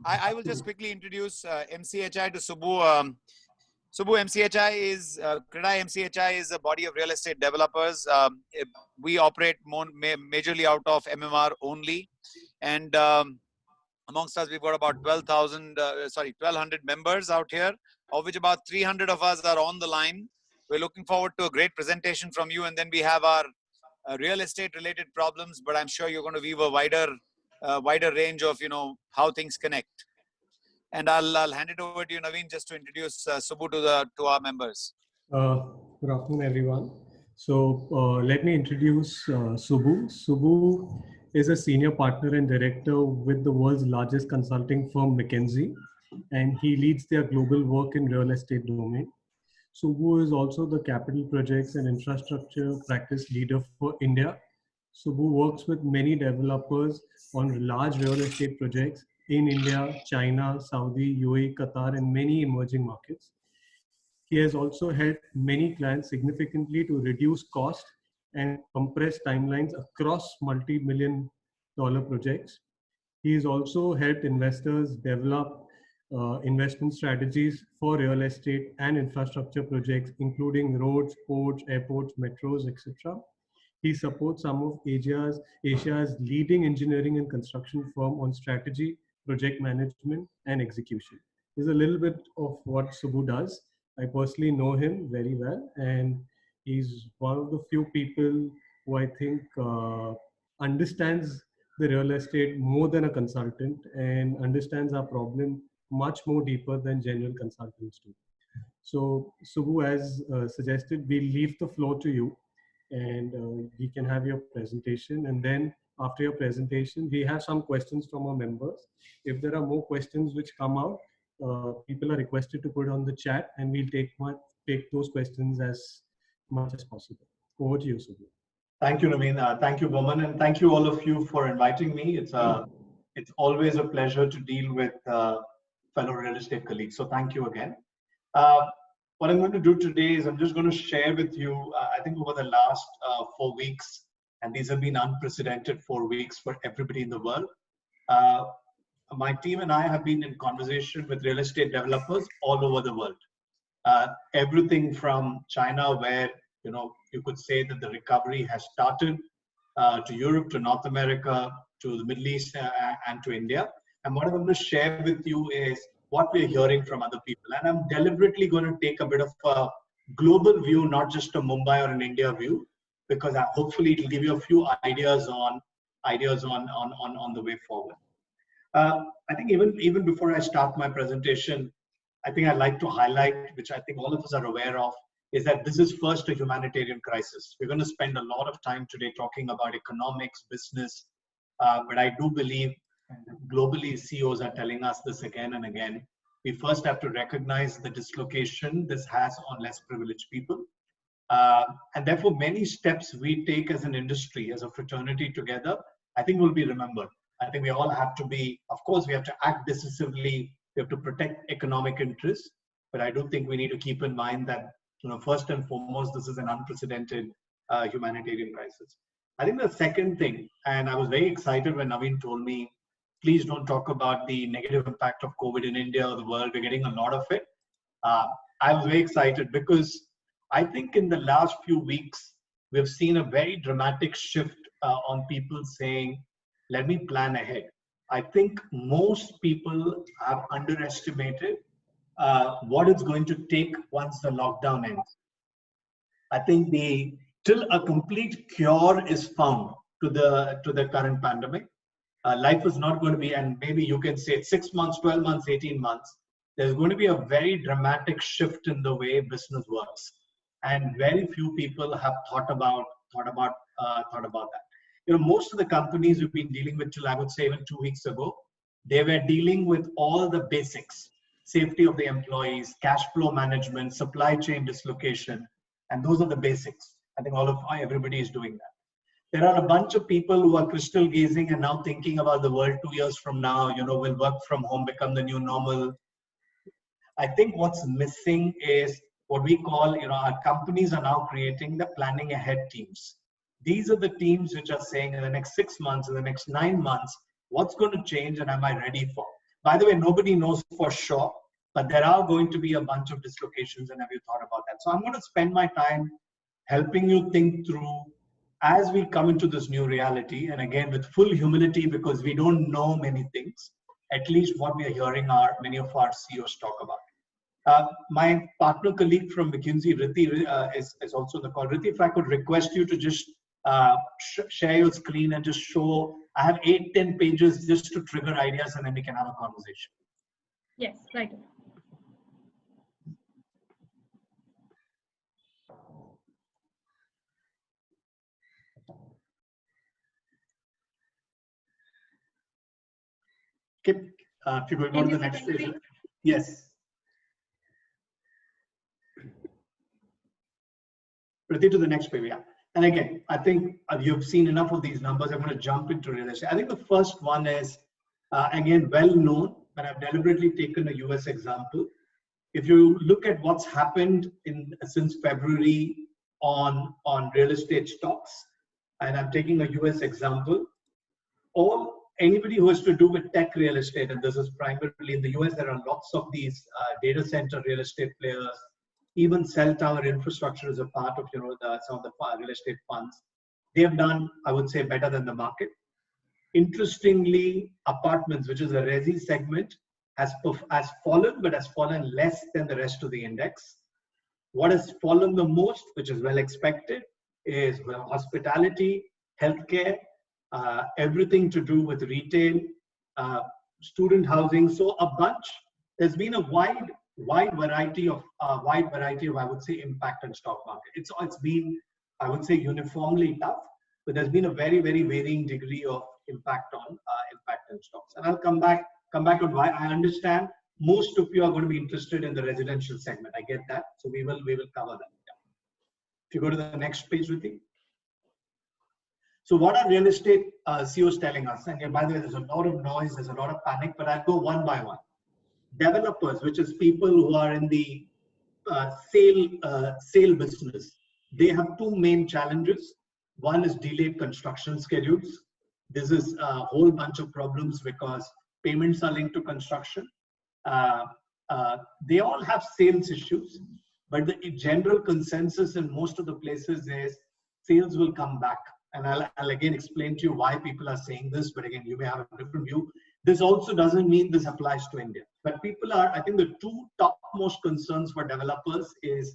I will just quickly introduce MCHI to Subbu. Subbu, MCHI is, CREDAI MCHI is a body of real estate developers. We operate majorly out of MMR only. And amongst us, we've got about 1,200 members out here, of which about 300 of us are on the line. We're looking forward to a great presentation from you. And then we have our real estate related problems, but I'm sure you're going to weave a wider range of, how things connect. And I'll hand it over to you, Naveen, just to introduce Subbu to our members. Good afternoon, everyone. So let me introduce Subbu. Subbu is a senior partner and director with the world's largest consulting firm, McKinsey, and he leads their global work in real estate domain. Subbu is also the capital projects and infrastructure practice leader for India. Subbu works with many developers on large real estate projects in India, China, Saudi, UAE, Qatar, and many emerging markets. He has also helped many clients significantly to reduce cost and compress timelines across multi-million dollar projects. He has also helped investors develop investment strategies for real estate and infrastructure projects, including roads, ports, airports, metros, etc. He supports some of Asia's leading engineering and construction firm on strategy, project management, and execution. This is a little bit of what Subbu does. I personally know him very well, and he's one of the few people who I think understands the real estate more than a consultant and understands our problem much more deeper than general consultants do. So Subbu, as suggested, we'll leave the floor to you, and we can have your presentation. And then after your presentation, we have some questions from our members. If there are more questions which come out, people are requested to put on the chat, and we'll take those questions as much as possible. Over to you, Subbu. Thank you, Naveen. Thank you, Bowman, and thank you all of you for inviting me. It's always a pleasure to deal with fellow real estate colleagues. So thank you again. What I'm going to do today is I'm just going to share with you, I think over the last 4 weeks, and these have been unprecedented 4 weeks for everybody in the world. My team and I have been in conversation with real estate developers all over the world. Everything from China, where you could say that the recovery has started, to Europe, to North America, to the Middle East, and to India. And what I'm going to share with you is what we're hearing from other people. And I'm deliberately going to take a bit of a global view, not just a Mumbai or an India view, because hopefully it'll give you a few ideas on the way forward. I think even before I start my presentation, I think I'd like to highlight, which I think all of us are aware of, is that this is first a humanitarian crisis. We're going to spend a lot of time today talking about economics, business, but I do believe globally CEOs are telling us this again and again. We first have to recognize the dislocation this has on less privileged people. And therefore, many steps we take as an industry, as a fraternity together, I think will be remembered. I think we all have to be, of course, we have to act decisively. We have to protect economic interests. But I do think we need to keep in mind that, first and foremost, this is an unprecedented humanitarian crisis. I think the second thing, and I was very excited when Naveen told me, please don't talk about the negative impact of COVID in India or the world. We're getting a lot of it. I was very excited because I think in the last few weeks, we've seen a very dramatic shift on people saying, let me plan ahead. I think most people have underestimated what it's going to take once the lockdown ends. I think till a complete cure is found to the current pandemic, life is not going to be, and maybe you can say 6 months, 12 months, 18 months, there's going to be a very dramatic shift in the way business works. And very few people have thought about that. Most of the companies we've been dealing with till I would say even 2 weeks ago, they were dealing with all the basics, safety of the employees, cash flow management, supply chain dislocation, and those are the basics. I think everybody is doing that. There are a bunch of people who are crystal gazing and now thinking about the world 2 years from now, will work from home become the new normal? I think what's missing is what we call, our companies are now creating the planning ahead teams. These are the teams which are saying in the next 6 months, in the next 9 months, what's going to change and am I ready for? By the way, nobody knows for sure, but there are going to be a bunch of dislocations, and have you thought about that? So I'm going to spend my time helping you think through as we come into this new reality, and again with full humility, because we don't know many things, at least what we are hearing are many of our CEOs talk about. My partner colleague from McKinsey, Riti, is also on the call. Riti, if I could request you to just share your screen and just show, I have 8-10 pages just to trigger ideas, and then we can have a conversation. Yes, right. Okay, if you could go to the next page. Yes. Riti, to the next page, yeah. And again, I think you've seen enough of these numbers. I'm going to jump into real estate. I think the first one is, again, well known, but I've deliberately taken a US example. If you look at what's happened since February on real estate stocks, and I'm taking a US example, anybody who has to do with tech real estate, and this is primarily in the US, there are lots of these data center real estate players. Even cell tower infrastructure is a part of some of the real estate funds. They have done, I would say, better than the market. Interestingly, apartments, which is a resi segment, has fallen, but has fallen less than the rest of the index. What has fallen the most, which is well expected, is hospitality, healthcare, everything to do with retail, student housing. So a bunch. There's been a wide variety of I would say impact on stock market. It's been, I would say, uniformly tough, but there's been a very varying degree of impact on stocks. And I'll come back on why. I understand most of you are going to be interested in the residential segment. I get that, so we will cover that. Yeah. If you go to the next page, Riti. So what are real estate CEOs telling us? And by the way, there's a lot of noise, there's a lot of panic, but I'll go one by one. Developers, which is people who are in the sale business, they have two main challenges. One is delayed construction schedules. This is a whole bunch of problems because payments are linked to construction. They all have sales issues, but the general consensus in most of the places is sales will come back. And I'll again explain to you why people are saying this, but again, you may have a different view. This also doesn't mean this applies to India. But people are, I think the two topmost concerns for developers is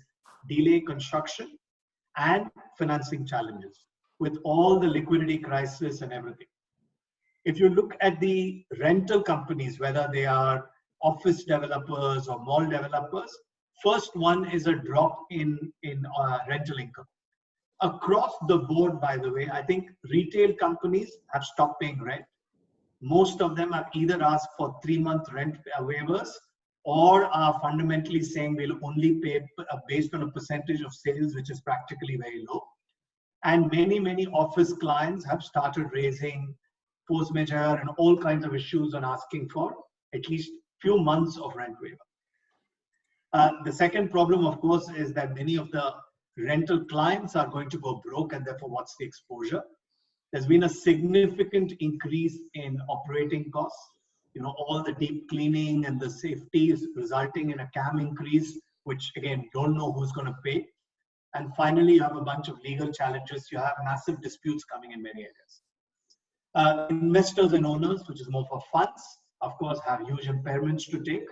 delay construction and financing challenges with all the liquidity crisis and everything. If you look at the rental companies, whether they are office developers or mall developers, first one is a drop in rental income. Across the board, by the way, I think retail companies have stopped paying rent. Most of them have either asked for 3-month rent waivers or are fundamentally saying we'll only pay based on a percentage of sales, which is practically very low. And many office clients have started raising force majeure and all kinds of issues on asking for at least few months of rent waiver. The second problem, of course, is that many of the rental clients are going to go broke, and therefore what's the exposure? There's been a significant increase in operating costs. All the deep cleaning and the safety is resulting in a CAM increase, which again, don't know who's going to pay. And finally, you have a bunch of legal challenges. You have massive disputes coming in many areas. Investors and owners, which is more for funds, of course, have huge impairments to take.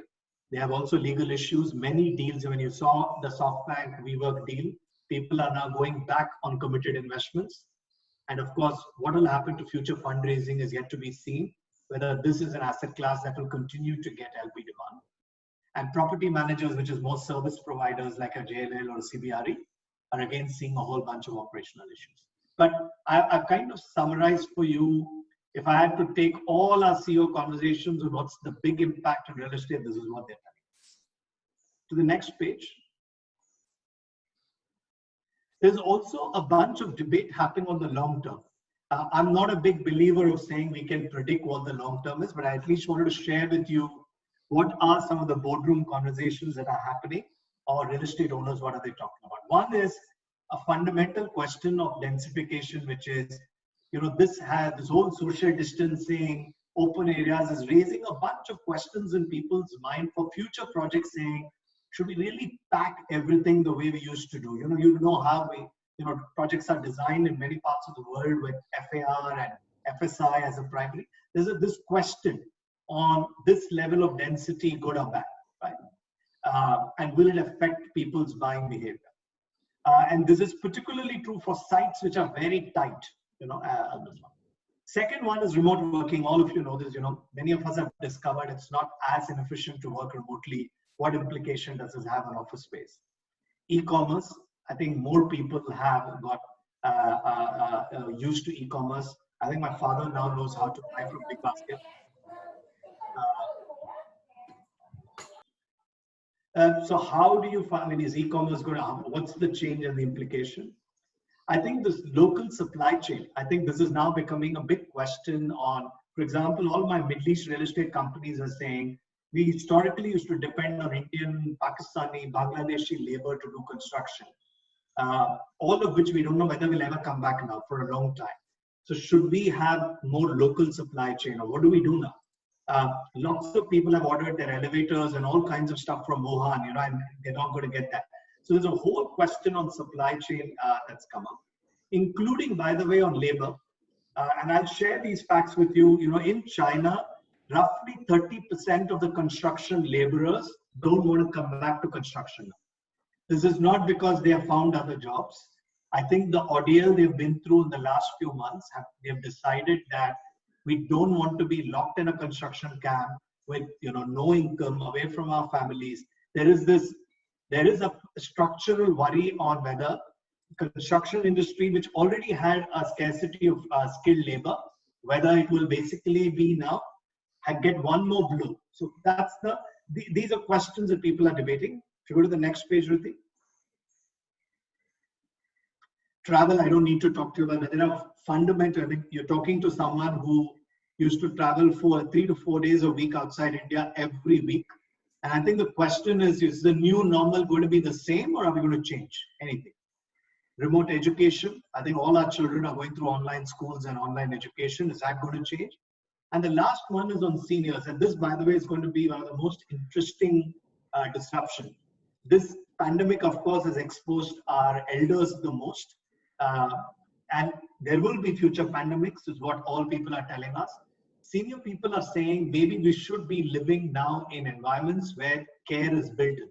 They have also legal issues. Many deals, when you saw the SoftBank WeWork deal, people are now going back on committed investments. And of course, what will happen to future fundraising is yet to be seen, whether this is an asset class that will continue to get LP demand. And property managers, which is more service providers like a JLL or a CBRE, are again seeing a whole bunch of operational issues. But I've kind of summarized for you, if I had to take all our CEO conversations on what's the big impact on real estate, this is what they're telling us. To the next page. There's also a bunch of debate happening on the long term. I'm not a big believer of saying we can predict what the long term is, but I at least wanted to share with you what are some of the boardroom conversations that are happening, or real estate owners, what are they talking about? One is a fundamental question of densification, which is, this whole social distancing, open areas is raising a bunch of questions in people's mind for future projects, saying, should we really pack everything the way we used to do? You know how projects are designed in many parts of the world with FAR and FSI as a primary. There's this question on this level of density, good or bad, right? And will it affect people's buying behavior? And this is particularly true for sites which are very tight, Second one is remote working. All of you know this, many of us have discovered it's not as inefficient to work remotely. What implication does this have on office space? E-commerce, I think more people have got used to e-commerce. I think my father now knows how to buy from Big Basket. So how do you find, is e-commerce going to, what's the change and the implication? I think this local supply chain, I think this is now becoming a big question on, for example, all my Middle East real estate companies are saying, we historically used to depend on Indian, Pakistani, Bangladeshi labor to do construction, all of which we don't know whether will ever come back now for a long time. So should we have more local supply chain, or what do we do now? Lots of people have ordered their elevators and all kinds of stuff from Wuhan, and they're not going to get that. So there's a whole question on supply chain that's come up, including, by the way, on labor. And I'll share these facts with you. In China, roughly 30% of the construction laborers don't want to come back to construction. This is not because they have found other jobs. I think the ordeal they've been through in the last few months, they've decided that we don't want to be locked in a construction camp with no income, away from our families. There is a structural worry on whether construction industry, which already had a scarcity of skilled labor, whether it will basically be now and get one more blow. So that's these are questions that people are debating. If you go to the next page, Ruthie. Travel, I don't need to talk to you about that. There are fundamental, I think you're talking to someone who used to travel for 3 to 4 days a week outside India every week. And I think the question is the new normal going to be the same, or are we going to change anything? Remote education, I think all our children are going through online schools and online education. Is that going to change? And the last one is on seniors. And this, by the way, is going to be one of the most interesting disruption. This pandemic, of course, has exposed our elders the most. And there will be future pandemics, is what all people are telling us. Senior people are saying maybe we should be living now in environments where care is built in,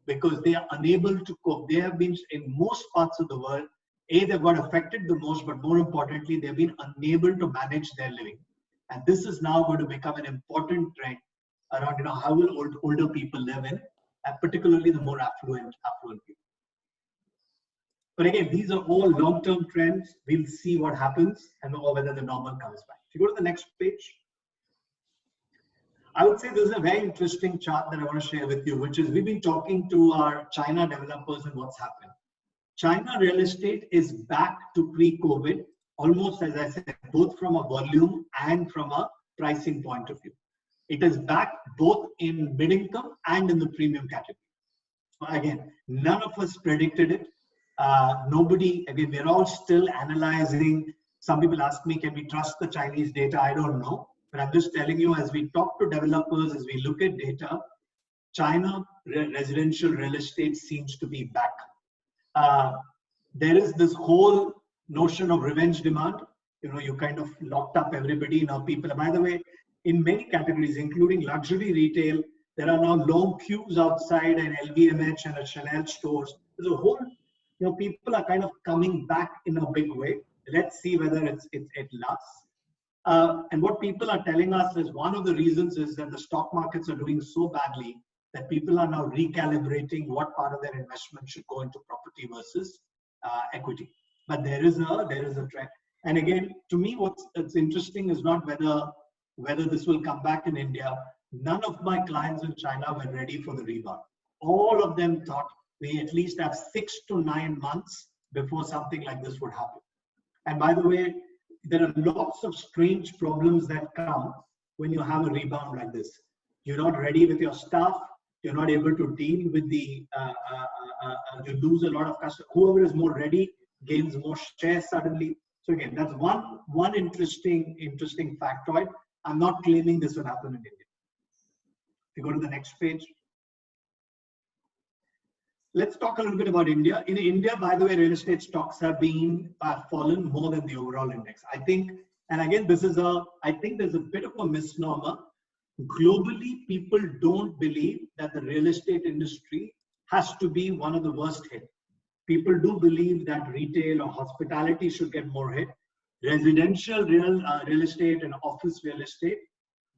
because they are unable to cope. They have been, in most parts of the world, they've got affected the most, but more importantly, they've been unable to manage their living. And this is now going to become an important trend around, how will older people live in, and particularly the more affluent people. But again, these are all long-term trends. We'll see what happens and or whether the normal comes back. If you go to the next page, I would say this is a very interesting chart that I want to share with you, which is we've been talking to our China developers and what's happened. China real estate is back to pre-COVID, almost, as I said, both from a volume and from a pricing point of view. It is back both in mid-income and in the premium category. So again, none of us predicted it. Nobody, again, we're all still analyzing. Some people ask me, can we trust the Chinese data? I don't know. But I'm just telling you, as we talk to developers, as we look at data, China residential real estate seems to be back. There is this whole notion of revenge demand. You kind of locked up everybody. Now people, by the way, in many categories, including luxury retail, there are now long queues outside an LVMH and a Chanel stores. There's a whole, people are kind of coming back in a big way. Let's see whether it lasts. And what people are telling us is one of the reasons is that the stock markets are doing so badly that people are now recalibrating what part of their investment should go into property versus equity. But there is a trend. And again, to me, what's interesting is not whether this will come back in India. None of my clients in China were ready for the rebound. All of them thought we at least have 6 to 9 months before something like this would happen. And by the way, there are lots of strange problems that come when you have a rebound like this. You're not ready with your staff. You're not able to deal with you lose a lot of customers. Whoever is more ready gains more shares suddenly. So again, that's one interesting factoid. I'm not claiming this will happen in India. If you go to the next page. Let's talk a little bit about India. In India, by the way, real estate stocks have been fallen more than the overall index. I think, and again, I think there's a bit of a misnomer. Globally, people don't believe that the real estate industry has to be one of the worst hit. People do believe that retail or hospitality should get more hit. Residential real estate and office real estate.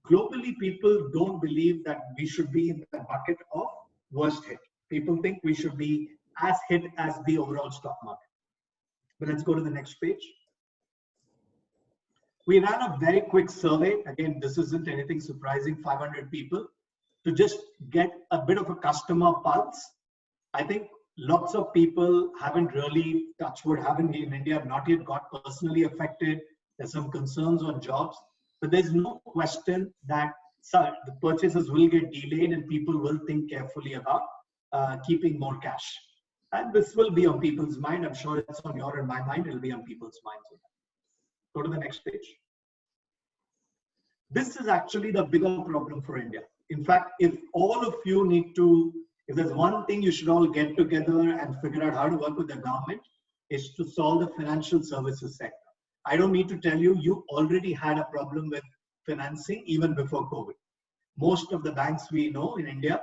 Globally, people don't believe that we should be in the bucket of worst hit. People think we should be as hit as the overall stock market. But let's go to the next page. We ran a very quick survey. Again, this isn't anything surprising, 500 people, to just get a bit of a customer pulse. I think lots of people haven't really, touched wood, haven't in India, not yet got personally affected. There's some concerns on jobs, but there's no question that the purchases will get delayed and people will think carefully about keeping more cash. And this will be on people's mind. I'm sure it's on your and my mind. It'll be on people's minds. Go to the next page. This is actually the bigger problem for India. In fact, if all of you need to, if there's one thing you should all get together and figure out how to work with the government, is to solve the financial services sector. I don't need to tell you, you already had a problem with financing even before COVID. Most of the banks we know in India,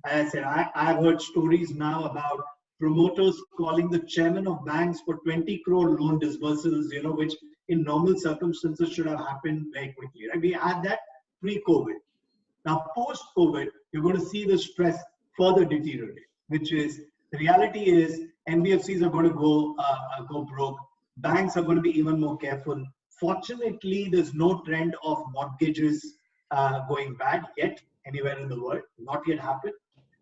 as I said, I've heard stories now about promoters calling the chairman of banks for 20 crore loan disbursals, which in normal circumstances should have happened very quickly. Right? We had that pre-COVID. Now, post-COVID, you're going to see the stress further deteriorate, which is, the reality is NBFCs are going to go broke. Banks are going to be even more careful. Fortunately, there's no trend of mortgages going bad yet anywhere in the world. Not yet happened.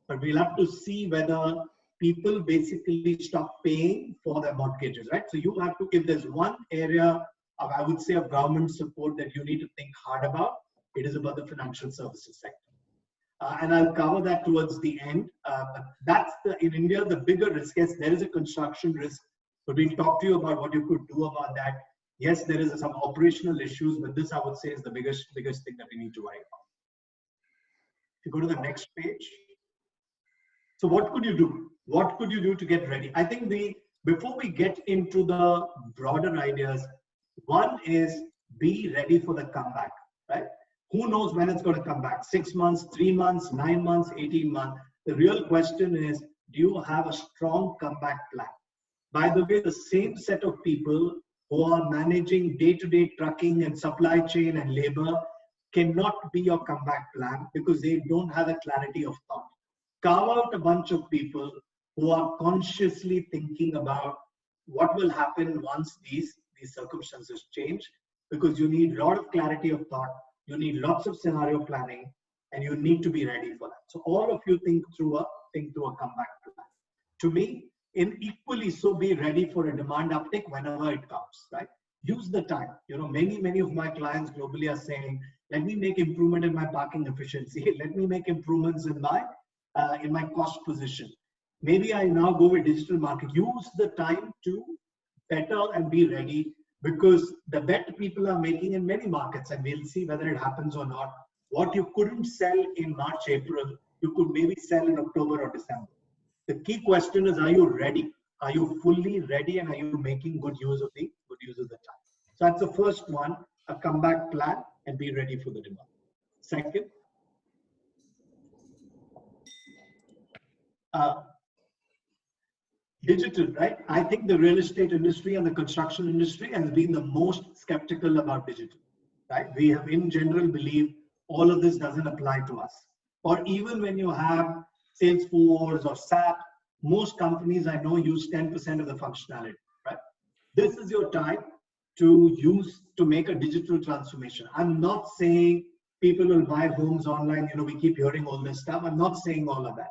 But we'll have to see whether people basically stop paying for their mortgages, right? So you have to, if there's one area of, I would say, of government support that you need to think hard about, it is about the financial services sector. And I'll cover that towards the end. But that's in India, the bigger risk. Yes, there is a construction risk, but we'll talk to you about what you could do about that. Yes, there is some operational issues, but this I would say is the biggest thing that we need to worry about. If you go to the next page. So what could you do? What could you do to get ready? I think before we get into the broader ideas, one is be ready for the comeback, right? Who knows when it's going to come back? 6 months, 3 months, 9 months, 18 months. The real question is, do you have a strong comeback plan? By the way, the same set of people who are managing day-to-day trucking and supply chain and labor cannot be your comeback plan because they don't have a clarity of thought. Carve out a bunch of people who are consciously thinking about what will happen once these circumstances change, because you need a lot of clarity of thought, you need lots of scenario planning, and you need to be ready for that. So all of you think through a comeback plan. To me, in equally so, be ready for a demand uptick whenever it comes, right? Use the time. Many of my clients globally are saying, let me make improvement in my parking efficiency. Let me make improvements in my cost position. Maybe I now go with digital marketing. Use the time to better and be ready, because the bet people are making in many markets, and we'll see whether it happens or not. What you couldn't sell in March, April, you could maybe sell in October or December. The key question is, are you ready? Are you fully ready, and are you making good use of the time? So that's the first one, a comeback plan, and be ready for the demand. Second, digital, right? I think the real estate industry and the construction industry has been the most skeptical about digital, right? We have in general believed all of this doesn't apply to us. Or even when you have Salesforce or SAP, most companies I know use 10% of the functionality, right? This is your time to make a digital transformation. I'm not saying people will buy homes online. We keep hearing all this stuff. I'm not saying all of that.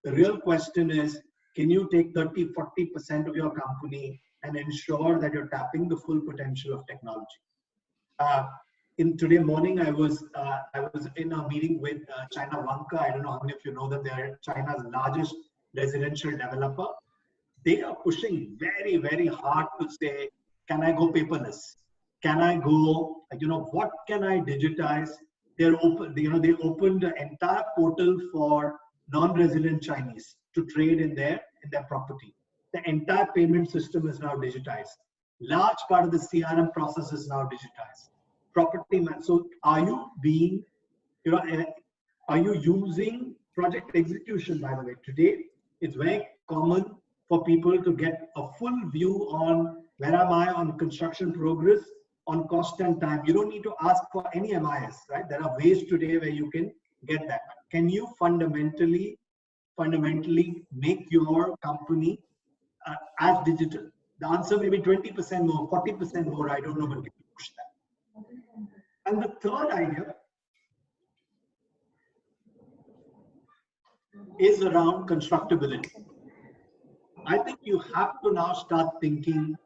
The real question is, can you take 30, 40% of your company and ensure that you're tapping the full potential of technology? In today morning, I was in a meeting with China Vanke. I don't know how many of you know them. They are China's largest residential developer. They are pushing very, very hard to say, can I go paperless? Can I go, what can I digitize? They're open, they opened an entire portal for non-resident Chinese to trade in their property. The entire payment system is now digitized. Large part of the CRM process is now digitized. Property man. So are you being, are you using project execution, by the way? Today, it's very common for people to get a full view on where am I on construction progress, on cost and time. You don't need to ask for any MIS, right? There are ways today where you can get that. Can you fundamentally make your company as digital? The answer may be 20% more, 40% more, I don't know, but can you push that? And the third idea is around constructability. I think you have to now start thinking,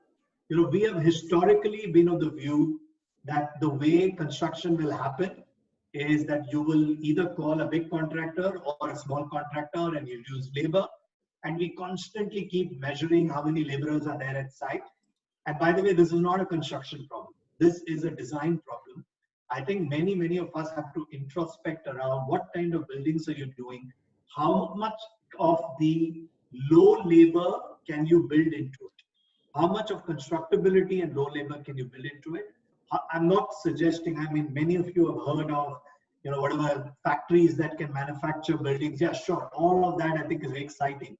we have historically been of the view that the way construction will happen is that you will either call a big contractor or a small contractor and you use labor. And we constantly keep measuring how many laborers are there at site. And by the way, this is not a construction problem. This is a design problem. I think many of us have to introspect around what kind of buildings are you doing? How much of the low labor can you build into it? How much of constructability and low labor can you build into it? I'm not suggesting, many of you have heard of, whatever factories that can manufacture buildings. Yeah, sure. All of that I think is very exciting.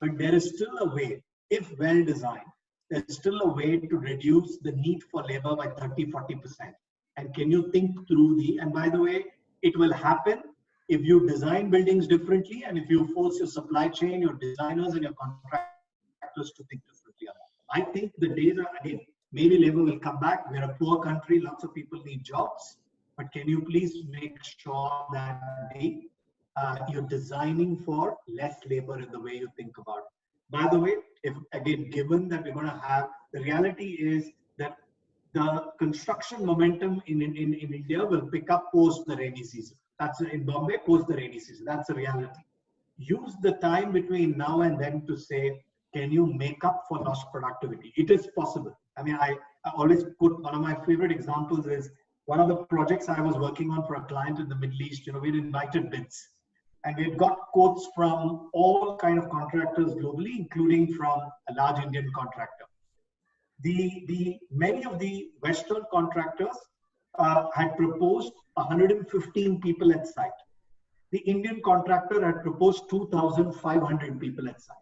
But there is still a way, if well designed, there's still a way to reduce the need for labor by 30-40%. And can you think through and by the way, it will happen if you design buildings differently and if you force your supply chain, your designers and your contractors to think differently. I think the days are, again, maybe labor will come back. We're a poor country, lots of people need jobs. But can you please make sure that you're designing for less labor in the way you think about it? By the way, if again, given that we're going to have, the reality is that the construction momentum in India will pick up post the rainy season. That's in Bombay, post the rainy season. That's a reality. Use the time between now and then to say, can you make up for lost productivity? It is possible. I always put one of my favorite examples is one of the projects I was working on for a client in the Middle East. We'd invited bids. And we've got quotes from all kind of contractors globally, including from a large Indian contractor. Many of the Western contractors had proposed 115 people at site. The Indian contractor had proposed 2,500 people at site.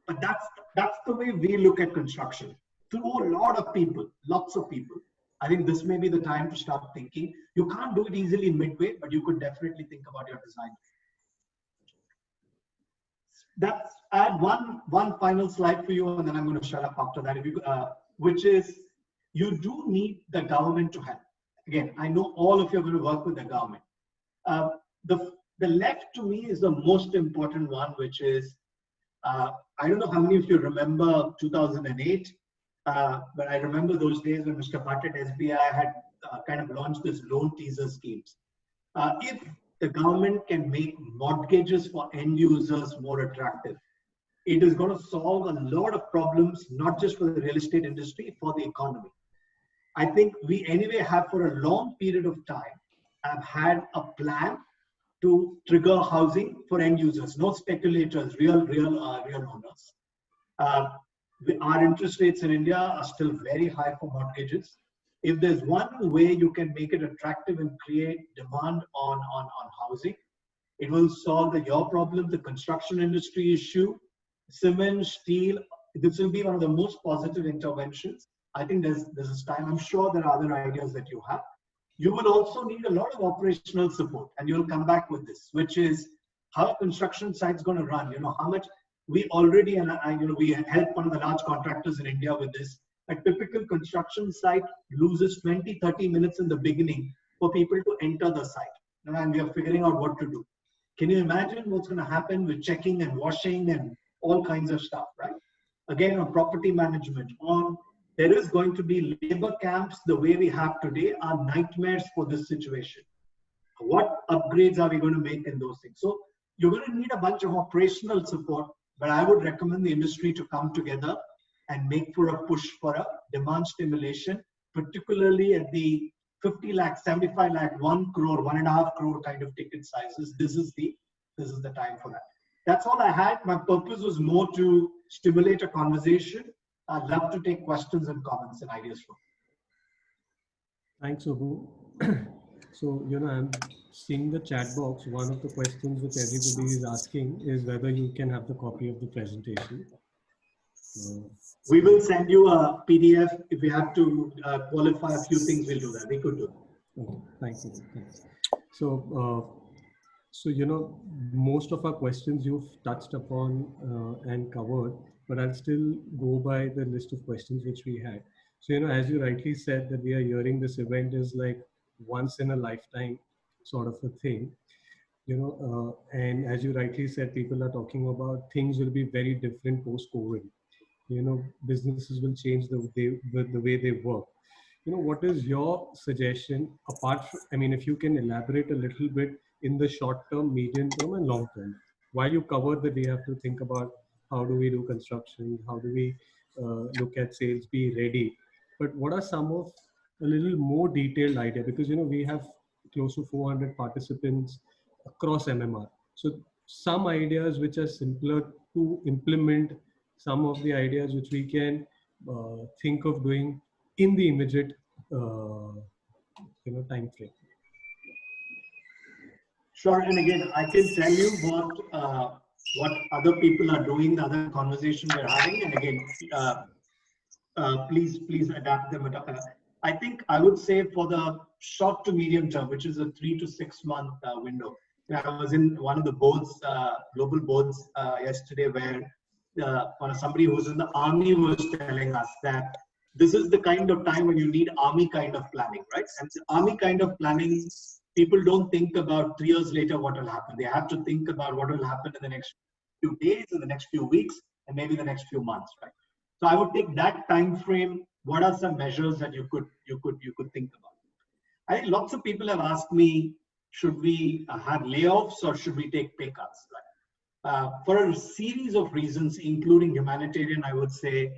But that's the way we look at construction. Through a lot of people, lots of people. I think this may be the time to start thinking. You can't do it easily midway, but you could definitely think about your design. That's add one final slide for you, and then I'm going to shut up after that. Which is, you do need the government to help. Again, I know all of you are going to work with the government. The left to me is the most important one, which is, I don't know how many of you remember 2008, but I remember those days when Mr. Bhatt at SBI had kind of launched this loan teaser schemes. If the government can make mortgages for end users more attractive, it is going to solve a lot of problems, not just for the real estate industry, for the economy. I think we anyway have for a long period of time have had a plan to trigger housing for end users, no speculators, real owners. Our interest rates in India are still very high for mortgages. If there's one way you can make it attractive and create demand on housing, it will solve your problem, the construction industry issue, cement, steel. This will be one of the most positive interventions. I think there's this time. I'm sure there are other ideas that you have. You will also need a lot of operational support, and you'll come back with this, which is how a construction site's going to run. How much we already, and we help one of the large contractors in India with this. A typical construction site loses 20-30 minutes in the beginning for people to enter the site, and we are figuring out what to do. Can you imagine what's going to happen with checking and washing and all kinds of stuff, right? Again, on property management, there is going to be labor camps the way we have today are nightmares for this situation. What upgrades are we going to make in those things? So you're going to need a bunch of operational support, but I would recommend the industry to come together and make for a push for a demand stimulation particularly at the 50 lakh, 75 lakh, 1 crore, 1.5 crore kind of ticket sizes. This is the time for that. That's all I had. My purpose was more to stimulate a conversation. I'd love to take questions and comments and ideas from. Thanks, Subbu. So, I'm seeing the chat box. One of the questions which everybody is asking is whether you can have the copy of the presentation. We will send you a PDF. If we have to qualify a few things, we'll do that. We could do that. Okay, thank you. Thanks. So, most of our questions you've touched upon and covered, but I'll still go by the list of questions which we had. So, as you rightly said, that we are hearing this event is like once in a lifetime sort of a thing, and as you rightly said, people are talking about things will be very different post-COVID. Businesses will change the way they work. What is your suggestion apart from, if you can elaborate a little bit in the short term, medium term and long term, while you covered that we have to think about how do we do construction, how do we look at sales, be ready. But what are some of a little more detailed idea? Because, we have close to 400 participants across MMR. So some ideas which are simpler to implement, some of the ideas which we can think of doing in the immediate time frame. Sure, and again, I can tell you what other people are doing, the other conversation we're having, and again, please adapt them. I think I would say for the short to medium term, which is a 3 to 6 month window. I was in one of the boards, global boards yesterday, where somebody who's in the army was telling us that this is the kind of time when you need army kind of planning, right? And the army kind of planning, people don't think about 3 years later what will happen. They have to think about what will happen in the next few days, in the next few weeks, and maybe the next few months, right? So I would take that time frame. What are some measures that you could think about? I think lots of people have asked me, should we have layoffs or should we take pay cuts? Right? For a series of reasons, including humanitarian, I would say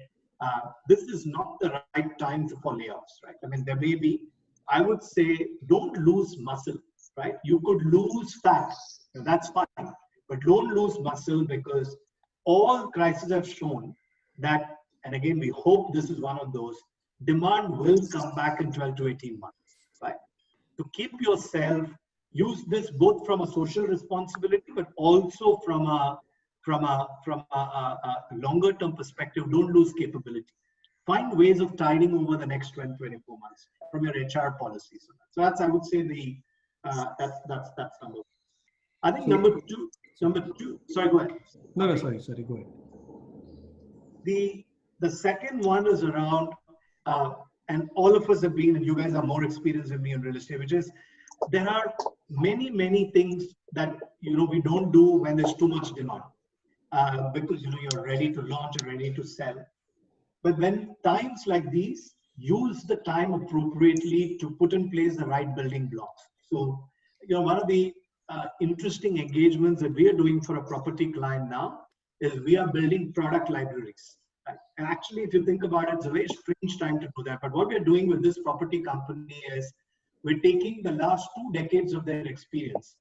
this is not the right time for layoffs, right? There may be. I would say don't lose muscle, right? You could lose fat, that's fine, but don't lose muscle, because all crises have shown that, and again, we hope this is one of those, demand will come back in 12 to 18 months, right? To keep yourself, use this both from a social responsibility, but also from a longer term perspective. Don't lose capability. Find ways of tiding over the next 20, 24 months from your HR policies. So that's, I would say, that's number one. I think number two, sorry, go ahead. No, sorry, go ahead. The second one is around, and all of us have been, and you guys are more experienced than me in real estate, which is there are many things that, we don't do when there's too much demand, because, you're ready to launch and ready to sell. But when times like these, use the time appropriately to put in place the right building blocks. So, one of the interesting engagements that we are doing for a property client now is we are building product libraries. Right? And actually, if you think about it, it's a very strange time to do that. But what we're doing with this property company is we're taking the last 2 decades of their experience.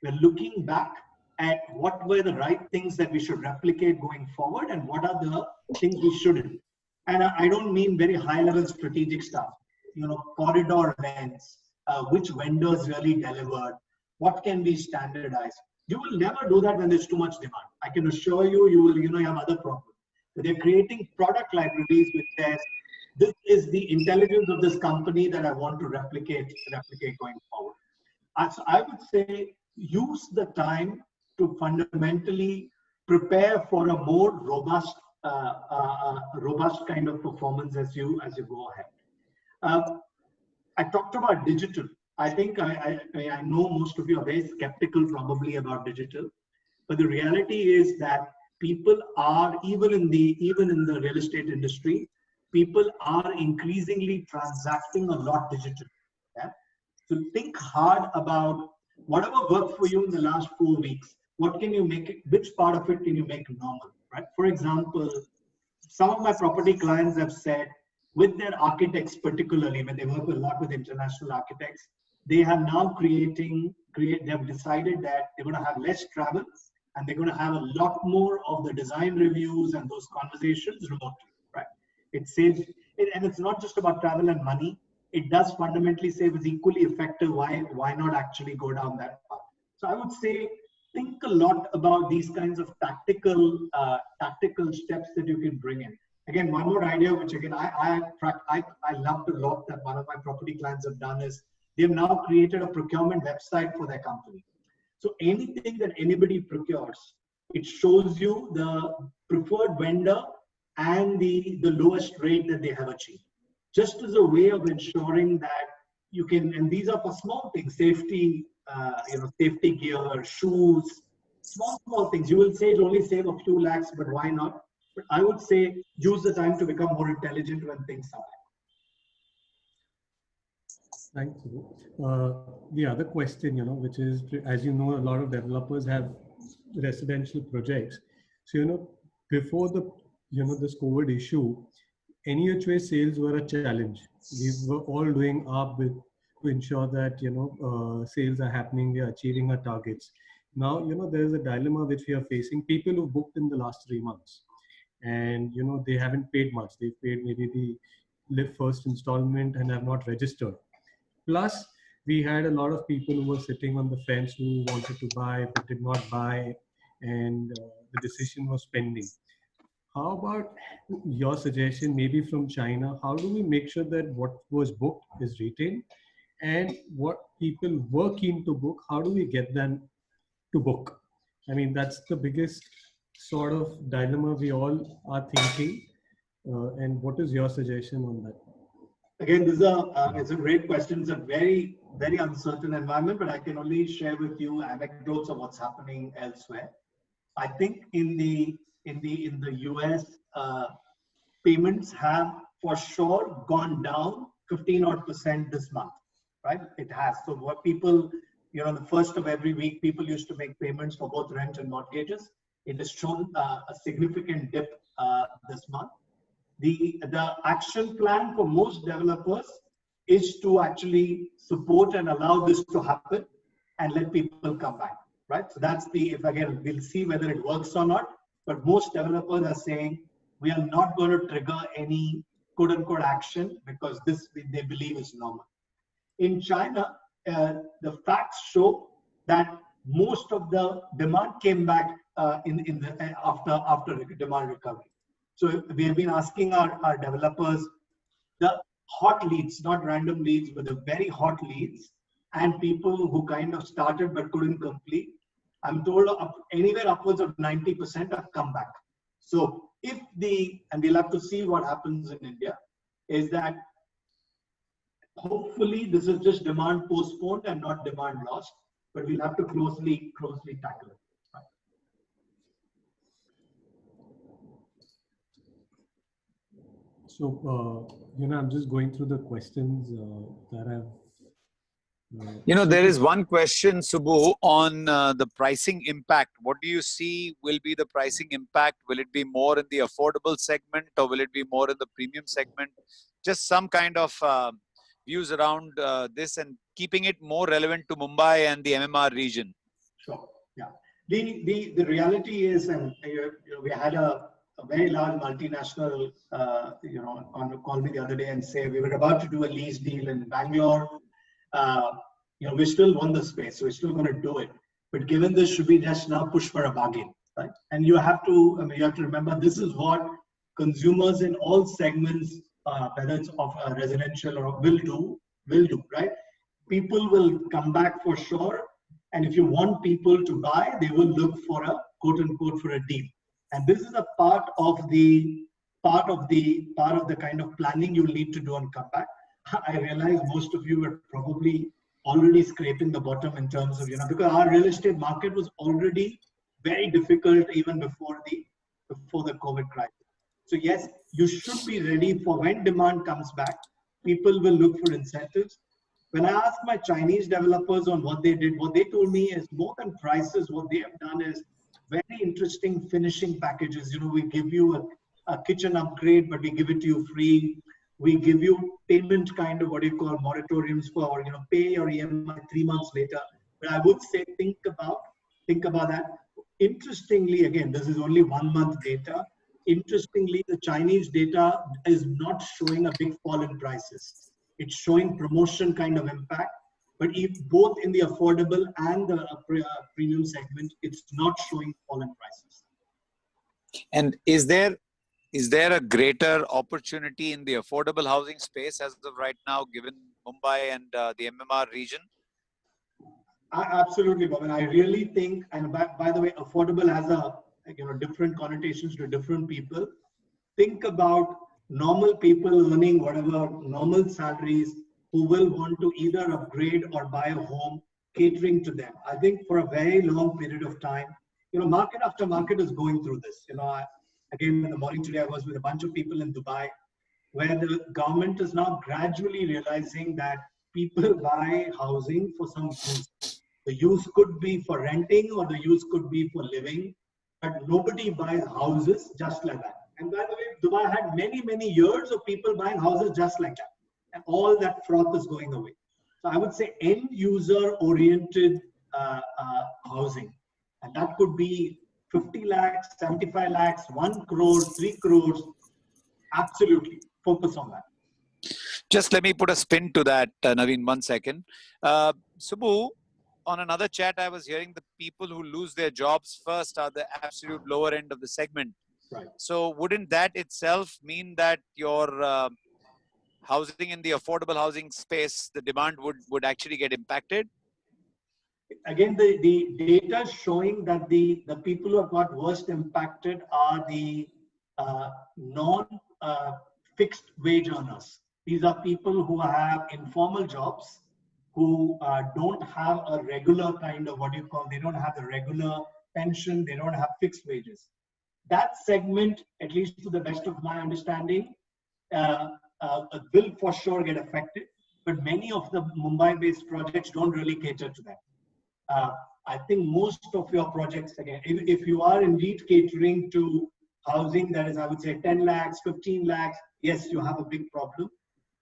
We're looking back at what were the right things that we should replicate going forward and what are the things we shouldn't. And I don't mean very high-level strategic stuff, corridor rents, which vendors really delivered, what can be standardized. You will never do that when there's too much demand. I can assure you, you will, you have other problems. But they're creating product libraries which says, this is the intelligence of this company that I want to replicate going forward. So I would say use the time to fundamentally prepare for a more robust kind of performance as you go ahead. I talked about digital. I think I know most of you are very skeptical probably about digital, but the reality is that people are, even in the real estate industry, people are increasingly transacting a lot digital. Yeah? So think hard about whatever worked for you in the last 4 weeks. What can you make it? Which part of it can you make normal? Right? For example, some of my property clients have said, with their architects, particularly when they work a lot with international architects, they have now they have decided that they're going to have less travel and they're going to have a lot more of the design reviews and those conversations remotely, right? It saves, and it's not just about travel and money. It does fundamentally save is equally effective. Why not actually go down that path? So I would say, think a lot about these kinds of tactical steps that you can bring in. Again, one more idea, which again I loved a lot that one of my property clients have done is they've now created a procurement website for their company. So anything that anybody procures, it shows you the preferred vendor and the lowest rate that they have achieved. Just as a way of ensuring that you can, and these are for small things, safety, safety gear, shoes, small things. You will say it'll only save a few lakhs, but why not? But I would say use the time to become more intelligent when things are back. Thanks. The other question, which is, as you know, a lot of developers have residential projects. So, before this COVID issue, any which way sales were a challenge. We were all doing our bit to ensure that, sales are happening, we are achieving our targets. Now, there is a dilemma which we are facing. People who booked in the last 3 months and, they haven't paid much. They've paid maybe the live first installment and have not registered. Plus, we had a lot of people who were sitting on the fence who wanted to buy but did not buy, and the decision was pending. How about your suggestion, maybe from China? How do we make sure that what was booked is retained, and what people were keen to book, how do we get them to book? I mean, that's the biggest sort of dilemma we all are thinking. And what is your suggestion on that? Again, it's a great question. It's a very, very uncertain environment, but I can only share with you anecdotes of what's happening elsewhere. I think in the US, payments have for sure gone down 15% this month, right? It has. So what people, the first of every week, people used to make payments for both rent and mortgages. It has shown a significant dip this month. The action plan for most developers is to actually support and allow this to happen and let people come back, right? So that's again, we'll see whether it works or not, but most developers are saying, we are not going to trigger any quote unquote action because this they believe is normal. In China, the facts show that most of the demand came back after demand recovery. So we have been asking our developers, the hot leads, not random leads, but the very hot leads, and people who kind of started but couldn't complete. I'm told anywhere upwards of 90% have come back. So and we'll have to see what happens in India, is that hopefully this is just demand postponed and not demand lost, but we'll have to closely tackle it. So, I'm just going through the questions that I've... there is one question, Subbu, on the pricing impact. What do you see will be the pricing impact? Will it be more in the affordable segment or will it be more in the premium segment? Just some kind of views around this and keeping it more relevant to Mumbai and the MMR region. Sure. Yeah. The reality is, and we had a very large multinational, call me the other day and say we were about to do a lease deal in Bangalore. We still won the space, so we're still going to do it. But given this, should we just now push for a bargain, right? And you have to remember, this is what consumers in all segments, whether it's of residential or will do, right? People will come back for sure. And if you want people to buy, they will look for a quote unquote for a deal. And this is a part of the kind of planning you'll need to do on comeback. I realize most of you are probably already scraping the bottom in terms of, because our real estate market was already very difficult even before the COVID crisis. So yes, you should be ready for when demand comes back. People will look for incentives. When I asked my Chinese developers on what they did, what they told me is more than prices, what they have done is very interesting finishing packages. We give you a kitchen upgrade, but we give it to you free. We give you payment kind of what you call moratoriums for, pay your EMI 3 months later. But I would say think about that. Interestingly, again, this is only 1 month data. Interestingly, the Chinese data is not showing a big fall in prices. It's showing promotion kind of impact. But if both in the affordable and the premium segment, it's not showing fall in prices. And is there a greater opportunity in the affordable housing space as of right now, given Mumbai and the MMR region? Absolutely, Bob. And I really think, and by the way, affordable has different connotations to different people. Think about normal people earning whatever normal salaries who will want to either upgrade or buy a home, catering to them. I think for a very long period of time, market after market is going through this. Again, in the morning today, I was with a bunch of people in Dubai, where the government is now gradually realizing that people buy housing for some use. The use could be for renting or the use could be for living, but nobody buys houses just like that. And by the way, Dubai had many, many years of people buying houses just like that. And all that froth is going away. So I would say end user oriented housing. And that could be 50 lakhs, 75 lakhs, 1 crore, 3 crores. Absolutely. Focus on that. Just let me put a spin to that, Naveen, 1 second. Subbu, on another chat, I was hearing the people who lose their jobs first are the absolute lower end of the segment. Right. So wouldn't that itself mean that your housing in the affordable housing space, the demand would actually get impacted? Again, the data is showing that the people who have got worst impacted are the non-fixed wage earners. These are people who have informal jobs, who don't have a regular kind of they don't have the regular pension, they don't have fixed wages. That segment, at least to the best of my understanding, will for sure get affected. But many of the Mumbai-based projects don't really cater to that. I think most of your projects, again, if you are indeed catering to housing that is, I would say, 10 lakhs, 15 lakhs, yes, you have a big problem.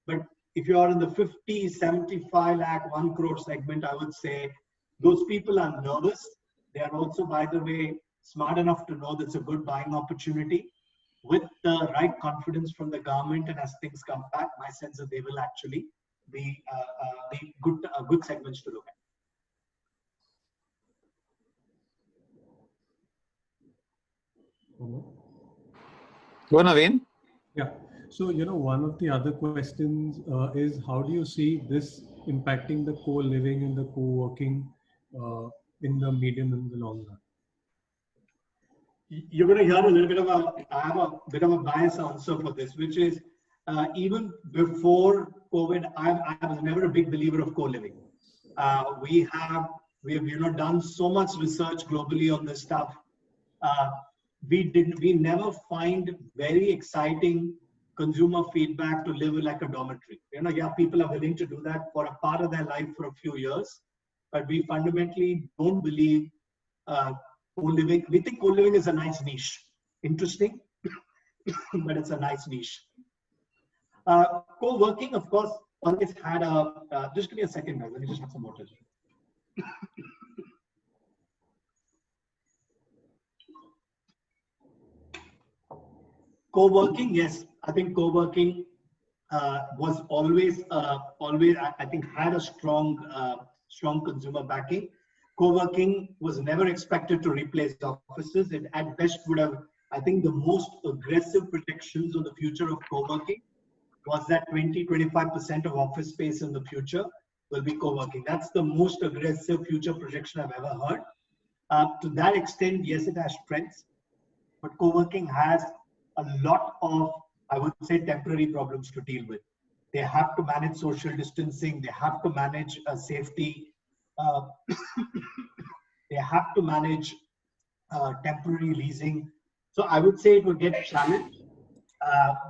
But if you are in the 50, 75 lakh, 1 crore segment, I would say those people are nervous. They are also, by the way, smart enough to know that's a good buying opportunity. With the right confidence from the government, and as things come back, my sense is they will actually be good segments to look at. Go, Naveen. Yeah. So, one of the other questions is how do you see this impacting the co-living and the co-working in the medium and the long run? You're going to hear a little bit I have a bit of a biased answer for this, which is even before COVID, I was never a big believer of co-living. We have done so much research globally on this stuff. We never find very exciting consumer feedback to live like a dormitory. People are willing to do that for a part of their life for a few years, but we fundamentally don't believe co-living. We think co-living is a nice niche. Interesting, but it's a nice niche. Co-working, of course, always had just give me a second, guys. Let me just have some water. Co-working, yes. I think co-working was always, I think, had a strong consumer backing. Co-working was never expected to replace offices. It at best would have, I think, the most aggressive predictions on the future of co-working was that 20-25% of office space in the future will be co-working. That's the most aggressive future projection I've ever heard. To that extent, yes, it has strengths, but co-working has a lot of, I would say, temporary problems to deal with. They have to manage social distancing. They have to manage safety. They have to manage temporary leasing. So I would say it will get challenged,